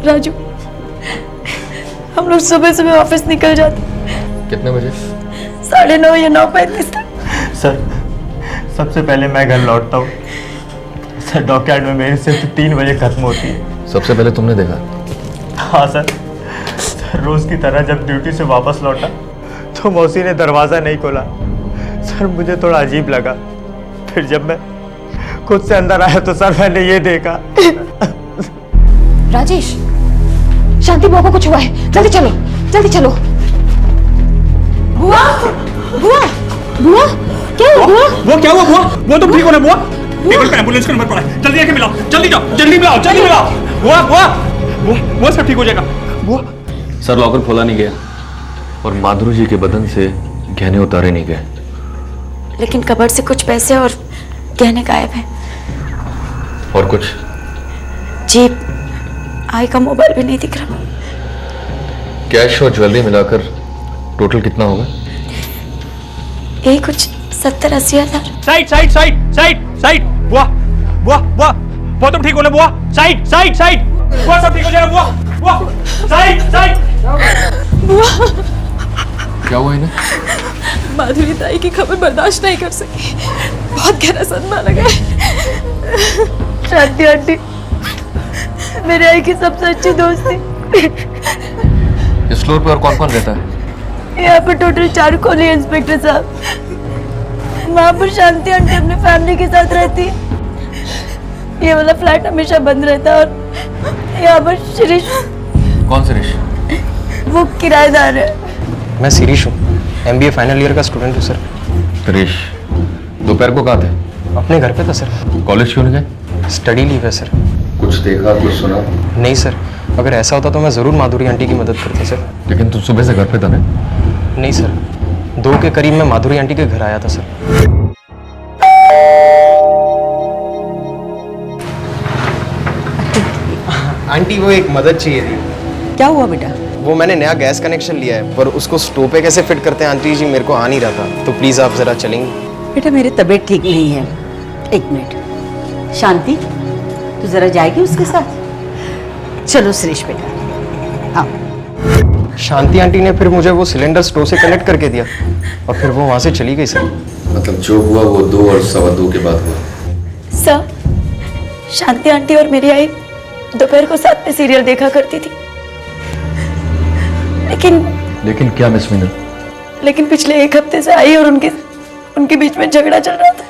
राजू। हम लोग सुबह सुबह ऑफिस निकल जाते। कितने बजे? 9:30 या 9:35 तक। सर, सबसे पहले मैं घर लौटता हूँ सर। डॉकयार्ड में मेरी सिर्फ 3 बजे खत्म होती है। सबसे पहले तुमने देखा? हाँ सर, रोज की तरह जब ड्यूटी से वापस लौटा तो मौसी ने दरवाज़ा नहीं खोला। सर मुझे थोड़ा अजीब लगा। फिर जब मैं खुद से अंदर आया तो सर मैंने ये देखा। राजेश, शांति बुआ को कुछ हुआ है, जल्दी चलो, जल्दी चलो। बुआ बुआ बुआ क्या हुआ बुआ? वो क्या हुआ बुआ? वो तुम ठीक हो ना बुआ? टेबल पे एम्बुलेंस का नंबर पड़ा है, जल्दी आके मिलाओ, जल्दी जाओ, जल्दी मिलाओ, जल्दी मिलाओ। बुआ बुआ बुआ सब ठीक हो जाएगा। बुआ सर लॉकर खोला नहीं गया और माधुरी जी के बदन से गहने उतारे नहीं गए। लेकिन कबर्ड से कुछ पैसे और गहने गायब हैं। और कुछ? जी, आई का मोबाइल भी नहीं दिख रहा। कैश और ज्वेलरी मिलाकर टोटल कितना होगा? यही कुछ 70-80 हजार। Side side side side side. बुआ बुआ बुआ बुआ तुम ठीक हो ना बुआ? Side side side. बुआ सब ठीक हो जाएगा बुआ। बुआ साइड साइड। बुआ क्या हुआ इन्हें? माधुरी ताई की खबर बर्दाश्त नहीं कर सकी, बहुत गहरा सदमा लगा है। शांति आंटी मेरे आई की सबसे अच्छी दोस्त थी। इस फ्लोर पे और कौन कौन रहता है? यहाँ पर टोटल 4 कॉलोनी इंस्पेक्टर साहब। वहाँ पर शांति आंटी अपनी फैमिली के साथ रहती है। ये वाला फ्लैट हमेशा बंद रहता है और यहाँ पर शिरीष। कौन शिरीष? वो किराएदार है। मैं शिरीष हूँ, MBA फाइनल ईयर का स्टूडेंट हूँ सर। शिरीष दोपहर को कहाँ थे? अपने घर पे था सर। कॉलेज क्यों नहीं गए? स्टडी लीव है सर। कुछ देखा कुछ सुना? नहीं सर, अगर ऐसा होता तो मैं ज़रूर माधुरी आंटी की मदद करता सर। लेकिन तुम सुबह से घर पे था ना? नहीं सर, 2 के करीब मैं माधुरी आंटी के घर आया था सर। आंटी वो एक मदद चाहिए थी। क्या हुआ बेटा? वो मैंने नया गैस कनेक्शन लिया है पर उसको स्टोव पे कैसे फिट करते हैं आंटी जी मेरे को आ नहीं रहा था, तो प्लीज़ आप ज़रा चलेंगे? बेटा मेरी तबीयत ठीक नहीं है, 1 मिनट। शांति तू जरा जाएगी उसके साथ? चलो सुरेश बेटा आओ। शांति आंटी ने फिर मुझे वो सिलेंडर स्टोव से कनेक्ट करके दिया और फिर वो वहाँ से चली गई सर। मतलब जो हुआ वो 2 और 2:15 के बाद हुआ? सर, शांति आंटी और मेरी आई दोपहर को साथ में सीरियल देखा करती थी। लेकिन क्या मिस मीनल? लेकिन पिछले 1 हफ्ते से आई और उनके बीच में झगड़ा चल रहा था।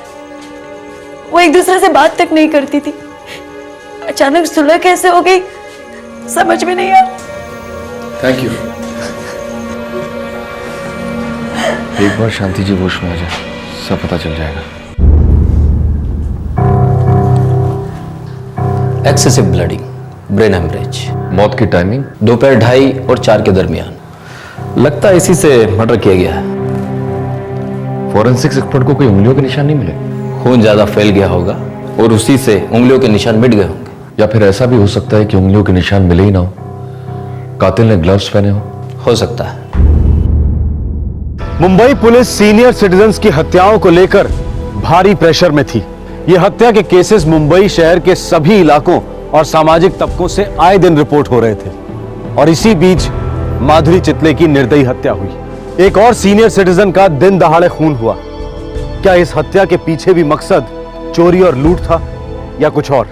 वो एक दूसरे से बात तक नहीं करती थी। अचानक सुलह कैसे हो गई समझ में नहीं आया। Thank you. एक बार शांति जी होश में आ जाए सब पता चल जाएगा। Excessive bleeding, brain haemorrhage. मौत की टाइमिंग? दोपहर 2:30 और 4 के दरमियान। लगता है इसी से मर्डर किया गया है। फॉरेंसिक्स एक्सपर्ट को कोई उंगलियों के निशान नहीं मिले? खून ज्यादा फैल गया होगा और उसी से उंगलियों के निशान मिट गए होंगे। या फिर ऐसा भी हो सकता है कि उंगलियों के निशान मिले ही ना हो, कातिल ने ग्लव्स पहने हो सकता है। मुंबई पुलिस सीनियर सिटीजन्स की हत्याओं को लेकर भारी प्रेशर में थी। ये हत्या के केसेस मुंबई शहर के सभी इलाकों और सामाजिक तबकों से आए दिन रिपोर्ट हो रहे थे और इसी बीच माधुरी चितले की निर्दयी हत्या हुई। एक और सीनियर सिटीजन का दिन दहाड़े खून हुआ। क्या इस हत्या के पीछे भी मकसद चोरी और लूट था या कुछ और?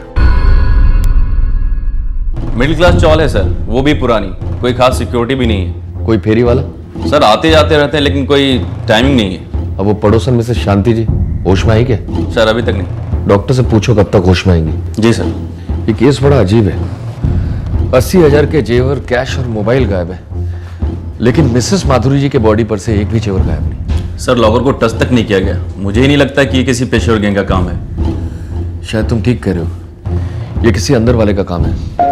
मिडिल क्लास चॉल है सर, वो भी पुरानी, कोई खास सिक्योरिटी भी नहीं है। कोई फेरी वाला? सर आते जाते रहते हैं लेकिन कोई टाइमिंग नहीं है। अब वो पड़ोसन में से शांति जी होश में आई क्या? सर अभी तक नहीं। डॉक्टर से पूछो कब तक होश में आएंगी। जी सर। ये केस बड़ा अजीब है। 80,000 के जेवर, कैश और मोबाइल गायब है, लेकिन मिसेस माधुरी जी के बॉडी पर से एक भी जेवर गायब नहीं। सर लॉकर को टच तक नहीं किया गया। मुझे ही नहीं लगता कि ये किसी पेशेवर गैंग का काम है। शायद तुम ठीक कह रहे हो, ये किसी अंदर वाले का काम है।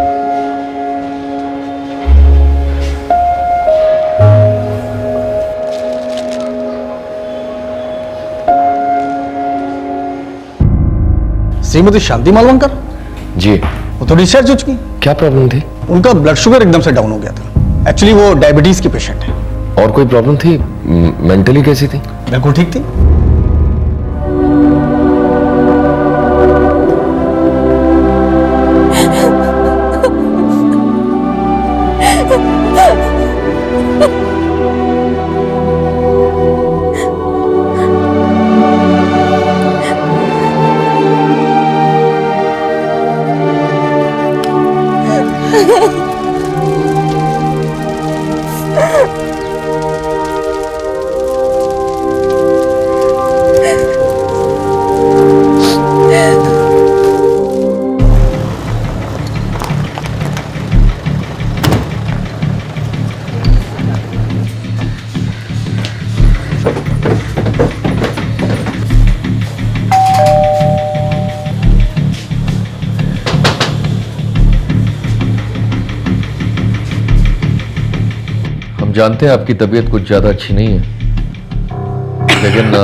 श्रीमती शांति मालवंकर जी। वो थोड़ी डिस्चार्ज हो चुकी। क्या प्रॉब्लम थी? उनका ब्लड शुगर एकदम से डाउन हो गया था। एक्चुअली वो डायबिटीज की पेशेंट है। और कोई प्रॉब्लम थी? मेंटली कैसी थी? बिल्कुल ठीक थी। जानते हैं आपकी तबीयत कुछ ज्यादा अच्छी नहीं है, लेकिन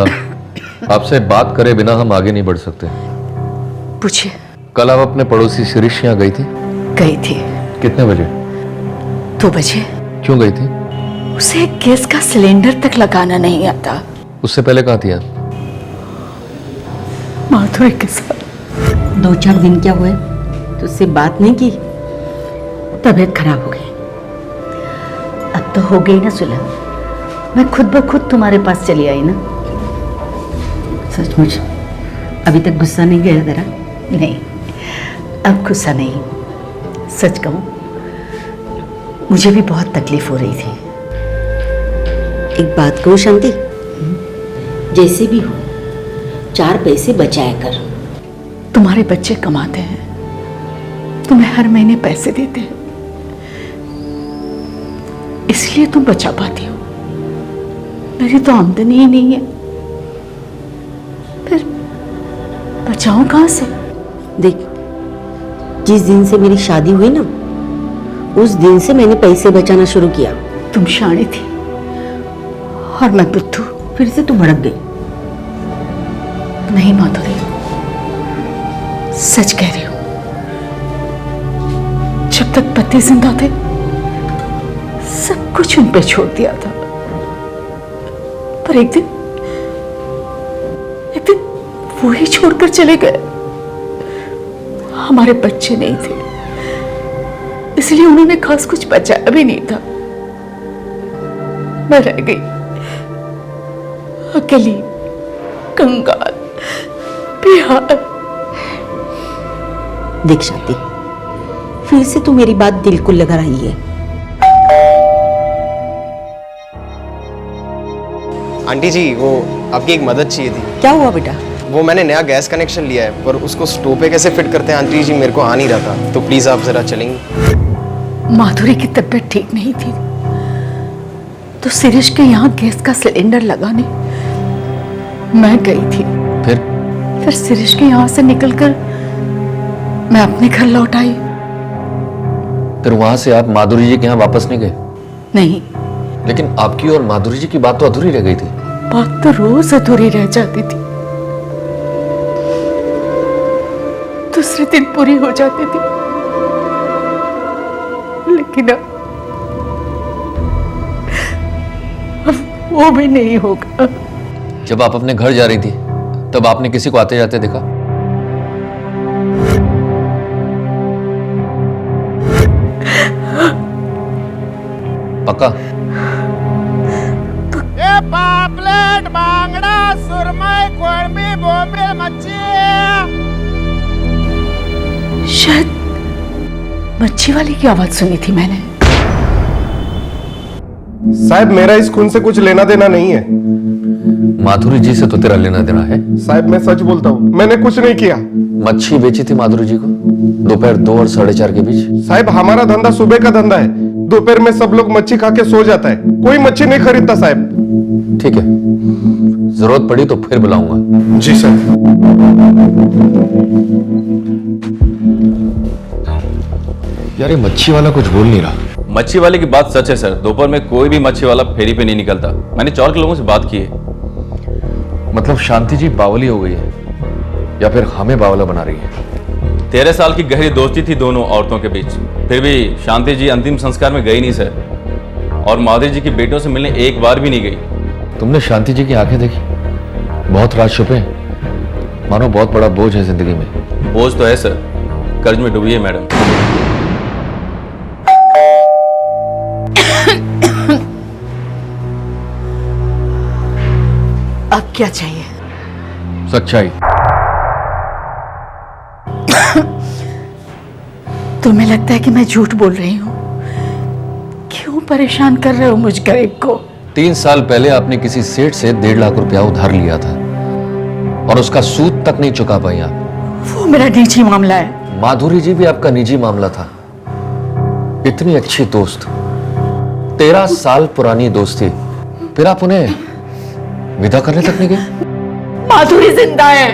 आपसे बात करे बिना हम आगे नहीं बढ़ सकते। पूछिए। कल आप अपने पड़ोसी शिरीष यहाँ गई थी? गई थी। कितने बजे? 2 बजे। क्यों गई थी? उसे गैस का सिलेंडर तक लगाना नहीं आता। उससे पहले कहाँ थी आप? माधुरी के साथ। 2-4 दिन क्या हुए तो उससे बात नहीं की, तबीयत खराब हो गई। अब तो हो गई ना सुलह, मैं खुद ब खुद तुम्हारे पास चली आई ना। सचमुच अभी तक गुस्सा नहीं गया तेरा? नहीं, अब गुस्सा नहीं। सच कहूं, मुझे भी बहुत तकलीफ हो रही थी। एक बात कहूं शांति, जैसे भी हो 4 पैसे बचाया कर। तुम्हारे बच्चे कमाते हैं, तुम्हें हर महीने पैसे देते हैं, इसलिए तुम बचा पाती हो। मेरी तो आमदनी ही नहीं है, फिर बचाऊं कहां से? देख, जिस दिन से मेरी शादी हुई ना, उस दिन से मैंने पैसे बचाना शुरू किया। तुम शाणी थी और मैं बुद्धू। फिर से तू भड़क गई। नहीं माधुरी, सच कह रही हूं। जब तक पति जिंदा थे सब कुछ उन पे छोड़ दिया था, पर एक दिन वो ही छोड़कर चले गए। हमारे बच्चे नहीं थे, इसलिए उन्होंने खास कुछ बचाया भी नहीं था। मैं रह गई अकेली, कंगाल, बेहाल। देख शांति, फिर से तू मेरी बात दिल को लगा रही है। आंटी जी, वो आपकी एक मदद चाहिए थी। क्या हुआ बेटा? वो मैंने नया गैस कनेक्शन लिया है, पर उसको स्टोव पे कैसे फिट करते हैं आंटी जी, मेरे को आ नहीं रहा था। तो प्लीज आप जरा चलेंगी? माधुरी की तबीयत ठीक नहीं थी, तो शिरीष के यहाँ गैस का सिलेंडर लगाने मैं गई थी। फिर शिरीष के यहाँ से निकलकर मैं अपने घर लौट आई। फिर वहां से आप माधुरी जी के यहाँ वापस नहीं गए? नहीं। लेकिन आपकी और माधुरी जी की बात तो अधूरी रह गई थी। बात तो रोज अधूरी रह जाती थी, दूसरे दिन पूरी हो जाती थी, लेकिन अब वो भी नहीं होगा। जब आप अपने घर जा रही थी तब आपने किसी को आते जाते देखा? पक्का? पापलेट, बांगड़ा, सुरमई, कोळंबी, बोंबील, मच्छी। शायद मच्छी वाले की आवाज सुनी थी मैंने। साहब, मेरा इस खून से कुछ लेना देना नहीं है। माधुरी जी से तो तेरा लेना देना है। साहब, मैं सच बोलता हूँ, मैंने कुछ नहीं किया। मच्छी बेची थी माधुरी जी को दोपहर 2 और 4:30 के बीच? साहब, हमारा धंधा सुबह का धंधा है, दोपहर में सब लोग मच्छी खा के सो जाता है, कोई मच्छी नहीं खरीदता साहब। ठीक है, जरूरत पड़ी तो फिर बुलाऊंगा। जी सर। यार, ये मच्छी वाला कुछ बोल नहीं रहा। मच्छी वाले की बात सच है सर, दोपहर में कोई भी मच्छी वाला फेरी पे नहीं निकलता। मैंने 4 के लोगों से बात की है। मतलब शांति जी बावली हो गई है या फिर हमें बावला बना रही है? 13 साल की गहरी दोस्ती थी दोनों औरतों के बीच, फिर भी शांति जी अंतिम संस्कार में गई नहीं सर, और माधुरी जी की बेटों से मिलने एक बार भी नहीं गई। तुमने शांति जी की आंखें देखी? बहुत राज छुपे हैं, मानो बहुत बड़ा बोझ है जिंदगी में। बोझ तो है सर, कर्ज में डूबी है मैडम। अब क्या चाहिए? सच्चाई। तुम्हें लगता है कि मैं झूठ बोल रही हूँ? क्यों परेशान कर रहे हो मुझ गरीब को? 3 साल पहले आपने किसी सेठ से 1.5 लाख रुपया उधार लिया था और उसका सूद तक नहीं चुका पाई आप। वो मेरा निजी मामला है। माधुरी जी भी आपका निजी मामला था। इतनी अच्छी दोस्त, 13 साल पुरानी दोस्ती, फिर आप उन्हें विदा करने तक नहीं गए? माधुरी जिंदा है,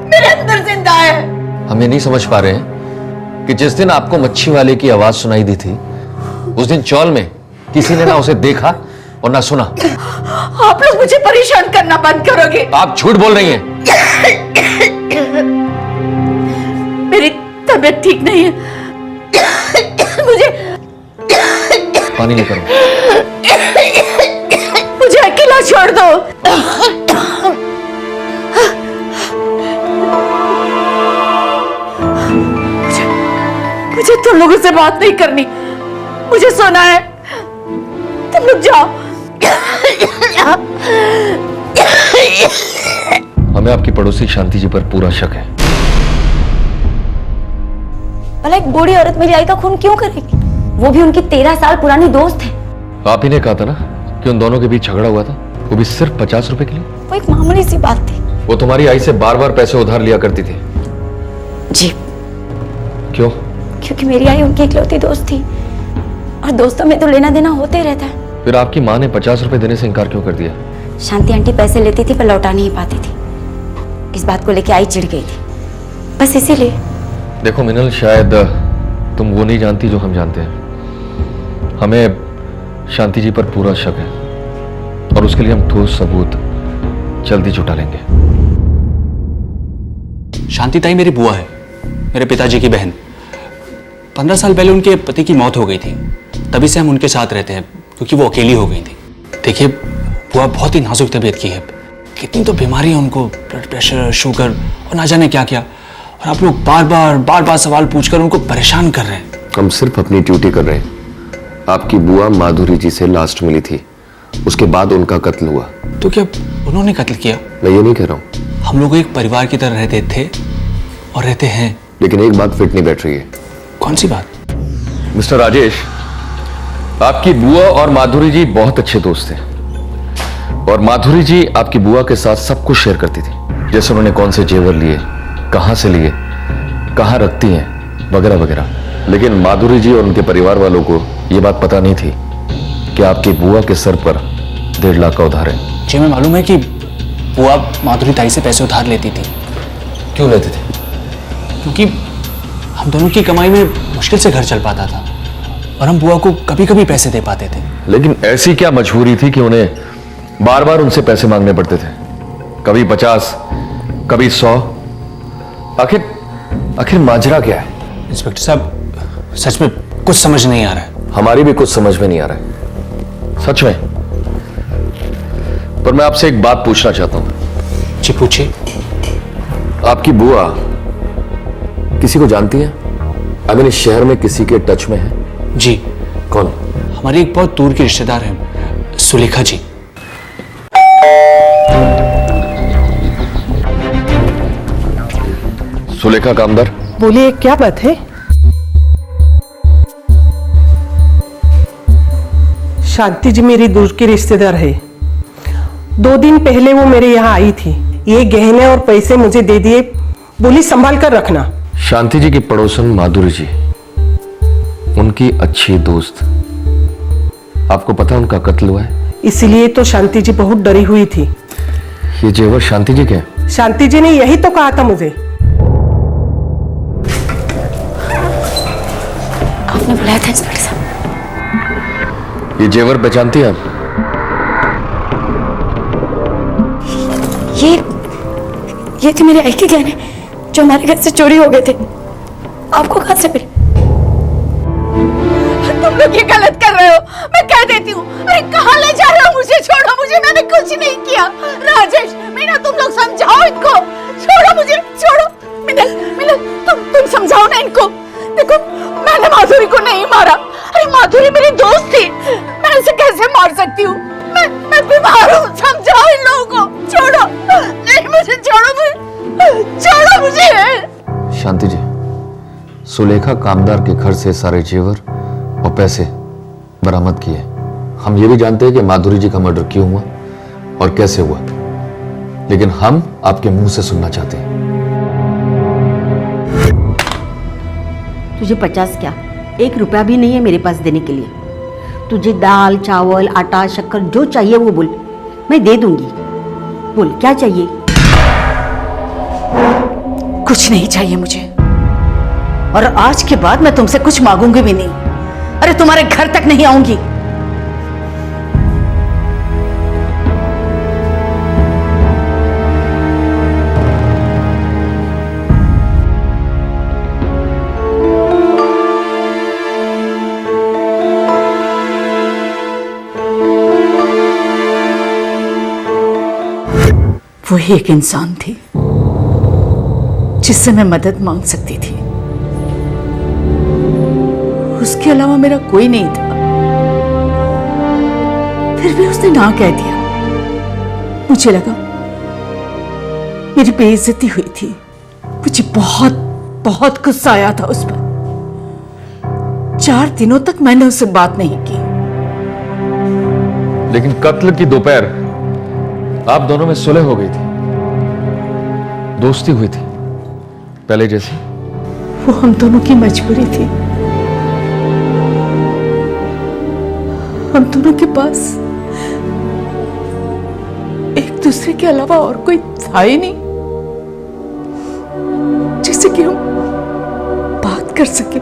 मेरे अंदर जिंदा है। हम ये नहीं समझ पा रहे हैं कि जिस दिन आपको मच्छी वाले की आवाज सुनाई दी थी, उस दिन चौल में किसी ने ना उसे देखा और ना सुना। आप लोग मुझे परेशान करना बंद करोगे? आप झूठ बोल रही हैं। मेरी तबीयत ठीक नहीं है, मुझे पानी लेकर आओ। मुझे अकेला छोड़ दो। मुझे तुम लोगों से बात नहीं करनी, मुझे सोना है। तुम लोग जाओ। हमें आपकी पड़ोसी शांति जी पर पूरा शक है। भला एक बूढ़ी औरत मेरी आई का खून क्यों करेगी? वो भी उनकी 13 साल पुरानी दोस्त है। आप ही ने कहा था ना कि उन दोनों के बीच झगड़ा हुआ था, वो भी सिर्फ 50 रुपए के लिए। वो एक मामूली सी बात थी। वो तुम्हारी आई से बार बार पैसे उधार लिया करती थी। जी। क्यों? क्योंकि मेरी आई उनकी इकलौती दोस्त थी, और दोस्तों में तो लेना देना होते ही रहता है। फिर आपकी माँ ने 50 रुपए देने से इनकार क्यों कर दिया? शांति आंटी पैसे लेती थी पर लौटा नहीं पाती थी। इस बात को लेके आई चिढ़ गई थी, बस इसीलिए। देखो मिनल, शायद तुम वो नहीं जानती जो हम जानते हैं। हमें शांति जी पर पूरा शक है, और उसके लिए हम ठोस सबूत जल्दी जुटा लेंगे। शांति ताई मेरी बुआ है, मेरे पिताजी की बहन। 15 साल पहले उनके पति की मौत हो गई थी, तभी से हम उनके साथ रहते हैं, क्योंकि वो अकेली हो गई थी। देखिए, बुआ बहुत ही नाजुक तबीयत की है, कितनी तो बीमारी है उनको, ब्लड प्रेशर, शुगर और ना जाने क्या क्या। और आप लोग बार बार सवाल पूछकर उनको परेशान कर रहे हैं। हम सिर्फ अपनी ड्यूटी कर रहे हैं। आपकी बुआ माधुरी जी से लास्ट मिली थी, उसके बाद उनका कत्ल हुआ। तो क्या उन्होंने कत्ल किया? मैं ये नहीं कह रहा हूँ। हम लोग एक परिवार की तरह रहते थे और रहते हैं। लेकिन एक बात फिट नहीं बैठ रही है। कौन सी बात? मिस्टर राजेश, आपकी बुआ और माधुरी जी बहुत अच्छे दोस्त थे, और माधुरी जी आपकी बुआ के साथ सब कुछ शेयर करती थी, जैसे उन्होंने कौन से जेवर लिए, कहां से लिए, कहां रखती हैं, वगैरह वगैरह। लेकिन माधुरी जी और उनके परिवार वालों को यह बात पता नहीं थी कि आपकी बुआ के सर पर 1.5 लाख का उधार है। जी हमें मालूम है कि बुआ माधुरी ताई से पैसे उधार लेती थी। क्यों लेते थे? क्योंकि हम दोनों की कमाई में मुश्किल से घर चल पाता था, और हम बुआ को कभी कभी पैसे दे पाते थे। लेकिन ऐसी क्या मजबूरी थी कि उन्हें बार बार उनसे पैसे मांगने पड़ते थे? कभी 50, कभी 100। आखिर माजरा क्या है? इंस्पेक्टर साहब, सच में कुछ समझ नहीं आ रहा है। हमारी भी कुछ समझ में नहीं आ रहा है, सच में। पर मैं आपसे एक बात पूछना चाहता हूं। जी पूछिए। आपकी बुआ किसी को जानती है? अगर इस शहर में किसी के टच में है? जी। कौन? हमारी एक बहुत दूर की रिश्तेदार है, सुलेखा जी। सुलेखा कामदार। बोलिए, क्या बात है? शांति जी मेरी दूर की रिश्तेदार है। 2 दिन पहले वो मेरे यहाँ आई थी। ये गहने और पैसे मुझे दे दिए, बोली संभाल कर रखना। शांति जी की पड़ोसन माधुरी जी, उनकी अच्छी दोस्त, आपको पता उनका कत्ल हुआ है? इसीलिए तो शांति जी बहुत डरी हुई थी। ये जेवर शांति जी के? शांति जी ने यही तो कहा था मुझे। आपने बुलाया था इंस्पेक्टर साहब? ये जेवर पहचानती हैं आप? ये थे मेरे आई के गहने जो हमारे घर से चोरी हो गए थे। आपको कहां से मिले? तुम लोग ये गलत कर रहे हो, मैं कह देती हूँ। अरे कहाँ ले जा रहे हो? मुझे छोड़ो, मुझे, मैंने कुछ नहीं किया। राजेश, मीना, तुम लोग समझाओ इनको। छोड़ो मुझे, छोड़ो। मिनल, तुम समझाओ ना इनको। देखो, मैंने माधुरी को नहीं मारा। अरे माधुरी मेरी दोस्त थी, मैं इसे कैसे मार सकती हूँ? मैं बीमार हूँ, समझाओ इन लोगों को। छोड़ो, नहीं मुझे छोड़ो, छोड़ो मुझे। शांति जी, सुलेखा कामदार के घर से सारे जेवर और पैसे बरामद किए। हम ये भी जानते हैं कि माधुरी जी का मर्डर क्यों हुआ और कैसे हुआ, लेकिन हम आपके मुंह से सुनना चाहते हैं। तुझे 50 क्या, 1 रुपया भी नहीं है मेरे पास देने के लिए। तुझे दाल, चावल, आटा, शक्कर जो चाहिए वो बोल, मैं दे दूंगी। बोल, क्या चाहिए? कुछ नहीं चाहिए मुझे, और आज के बाद मैं तुमसे कुछ मांगूंगी भी नहीं। अरे तुम्हारे घर तक नहीं आऊंगी। वही एक इंसान थी जिससे मैं मदद मांग सकती थी। उसके अलावा मेरा कोई नहीं था। फिर भी उसने ना कह दिया। मुझे लगा मेरी बेइज्जती हुई थी। मुझे बहुत बहुत गुस्सा आया था उस पर। 4 दिनों तक मैंने उससे बात नहीं की। लेकिन कत्ल की दोपहर आप दोनों में सुलह हो गई थी, दोस्ती हुई थी पहले जैसी। वो हम दोनों की मजबूरी थी। हम दोनों के पास एक दूसरे के अलावा और कोई था ही नहीं जिससे कि हम बात कर सके,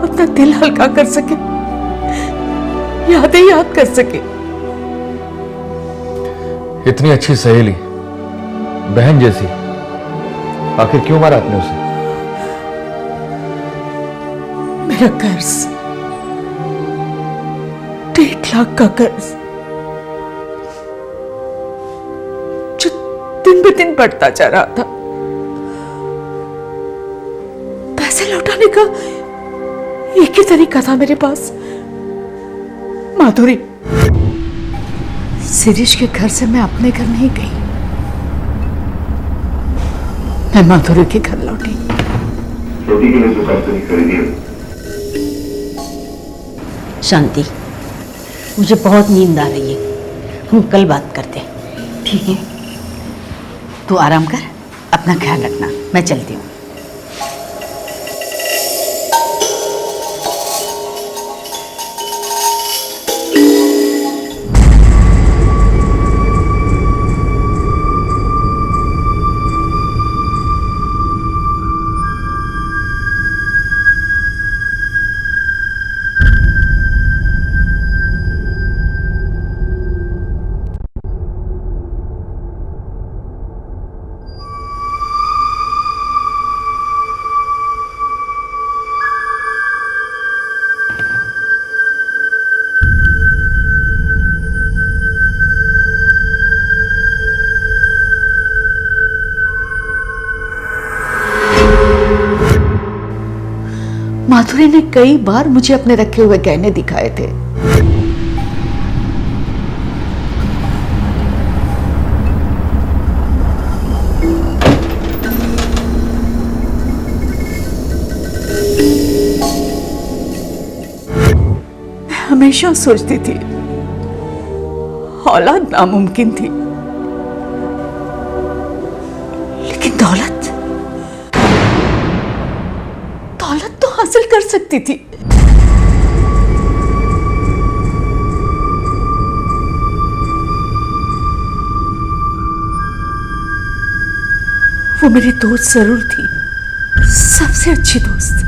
अपना दिल हल्का कर सके, यादें याद कर सके। इतनी अच्छी सहेली, बहन जैसी, आखिर क्यों मारा आपने उसे? मेरा कर्ज, 1.5 लाख का कर्ज, जो दिन ब दिन बढ़ता जा रहा था। पैसे लौटाने का एक ही तरीका था मेरे पास, माधुरी। शिरीष के घर से मैं अपने घर नहीं गई, मैं माधुरी के घर लौटी। छोटी के लिए जो पैसे खरीदी। शांति, मुझे बहुत नींद आ रही है, हम कल बात करते हैं। ठीक है, तू आराम कर, अपना ख्याल रखना, मैं चलती हूँ। माधुरी ने कई बार मुझे अपने रखे हुए गहने दिखाए थे। मैं हमेशा सोचती थी औलाद नामुमकिन थी, लेकिन दौलत तो हासिल कर सकती थी। वो मेरी दोस्त जरूर थी, सबसे अच्छी दोस्त।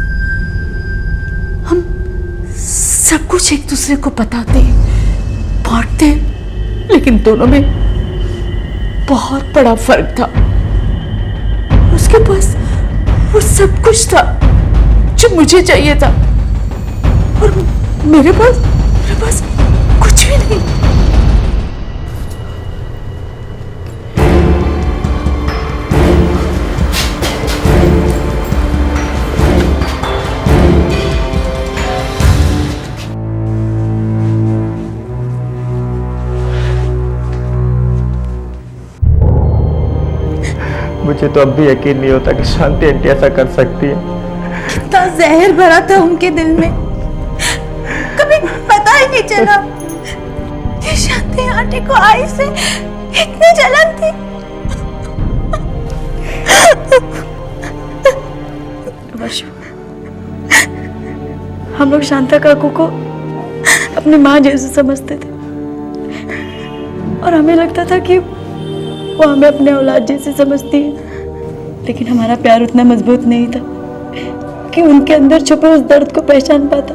हम सब कुछ एक दूसरे को बताते, बांटते, लेकिन दोनों में बहुत बड़ा फर्क था। उसके पास वो सब कुछ था जो मुझे चाहिए था, और मेरे पास कुछ भी नहीं। मुझे तो अब भी यकीन नहीं होता कि शांति आंटी ऐसा कर सकती है। कितना जहर भरा था उनके दिल में, कभी पता ही नहीं चला कि शांति आंटी को आई से इतनी जलन थी। वर्षा, हम लोग शांता काकू को अपनी माँ जैसे समझते थे, और हमें लगता था कि वो हमें अपने औलाद जैसे समझती है। लेकिन हमारा प्यार उतना मजबूत नहीं था कि उनके अंदर छुपे उस दर्द को पहचान पाता।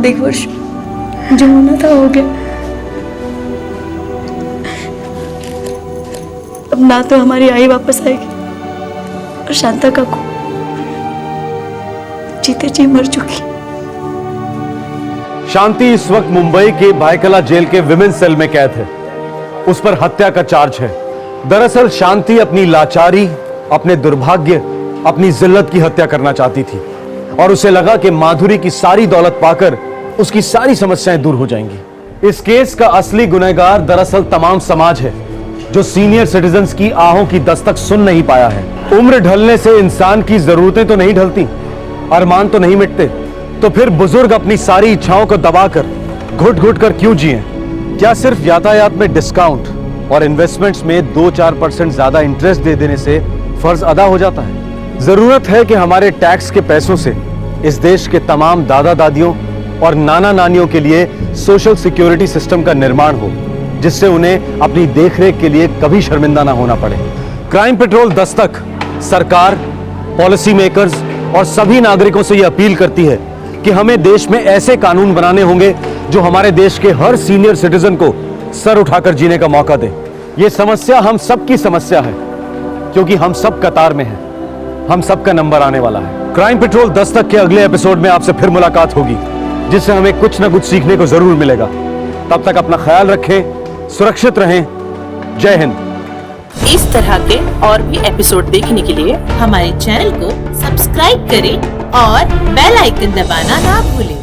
देख वर्ष, जो होना था हो गया। अब ना तो हमारी आई वापस आएगी, और शांता काकू जीते जी मर चुकी। शांति इस वक्त मुंबई के भायखला जेल के विमेन सेल में कैद है। उस पर हत्या का चार्ज है। दरअसल शांति अपनी लाचारी, अपने दुर्भाग्य, अपनी जिल्लत की हत्या करना चाहती थी और उसे लगा कि माधुरी की सारी दौलत पाकर उसकी सारी समस्याएं दूर हो जाएंगी। इस केस का असली गुनहगार दरअसल तमाम समाज है, जो सीनियर सिटीजन्स की आहों की दस्तक सुन नहीं पाया है। उम्र ढलने से इंसान की जरूरतें तो नहीं ढलती, अरमान तो नहीं मिटते, तो फिर बुजुर्ग अपनी सारी इच्छाओं को दबाकर घुट घुट कर क्यों जिए? क्या सिर्फ यातायात में डिस्काउंट और इन्वेस्टमेंट्स में 2-4% ज्यादा इंटरेस्ट दे देने से फर्ज अदा हो जाता है? जरूरत है कि हमारे टैक्स के पैसों से इस देश के तमाम दादा दादियों और नाना नानियों के लिए सोशल सिक्योरिटी सिस्टम का निर्माण हो, जिससे उन्हें अपनी देखरेख के लिए कभी शर्मिंदा ना होना पड़े। क्राइम पेट्रोल दस्तक सरकार, पॉलिसी मेकर्स और सभी नागरिकों से यह अपील करती है कि हमें देश में ऐसे कानून बनाने होंगे जो हमारे देश के हर सीनियर सिटीजन को सर उठाकर जीने का मौका दे। यह समस्या हम सबकी समस्या है, क्योंकि हम सब कतार में हैं, हम सबका नंबर आने वाला है। क्राइम पेट्रोल दस्तक के अगले एपिसोड में आपसे फिर मुलाकात होगी, जिससे हमें कुछ ना कुछ सीखने को जरूर मिलेगा। तब तक अपना ख्याल रखें, सुरक्षित रहें। जय हिंद। इस तरह के और भी एपिसोड देखने के लिए हमारे चैनल को सब्सक्राइब करें और बेल आइकन दबाना ना भूलें।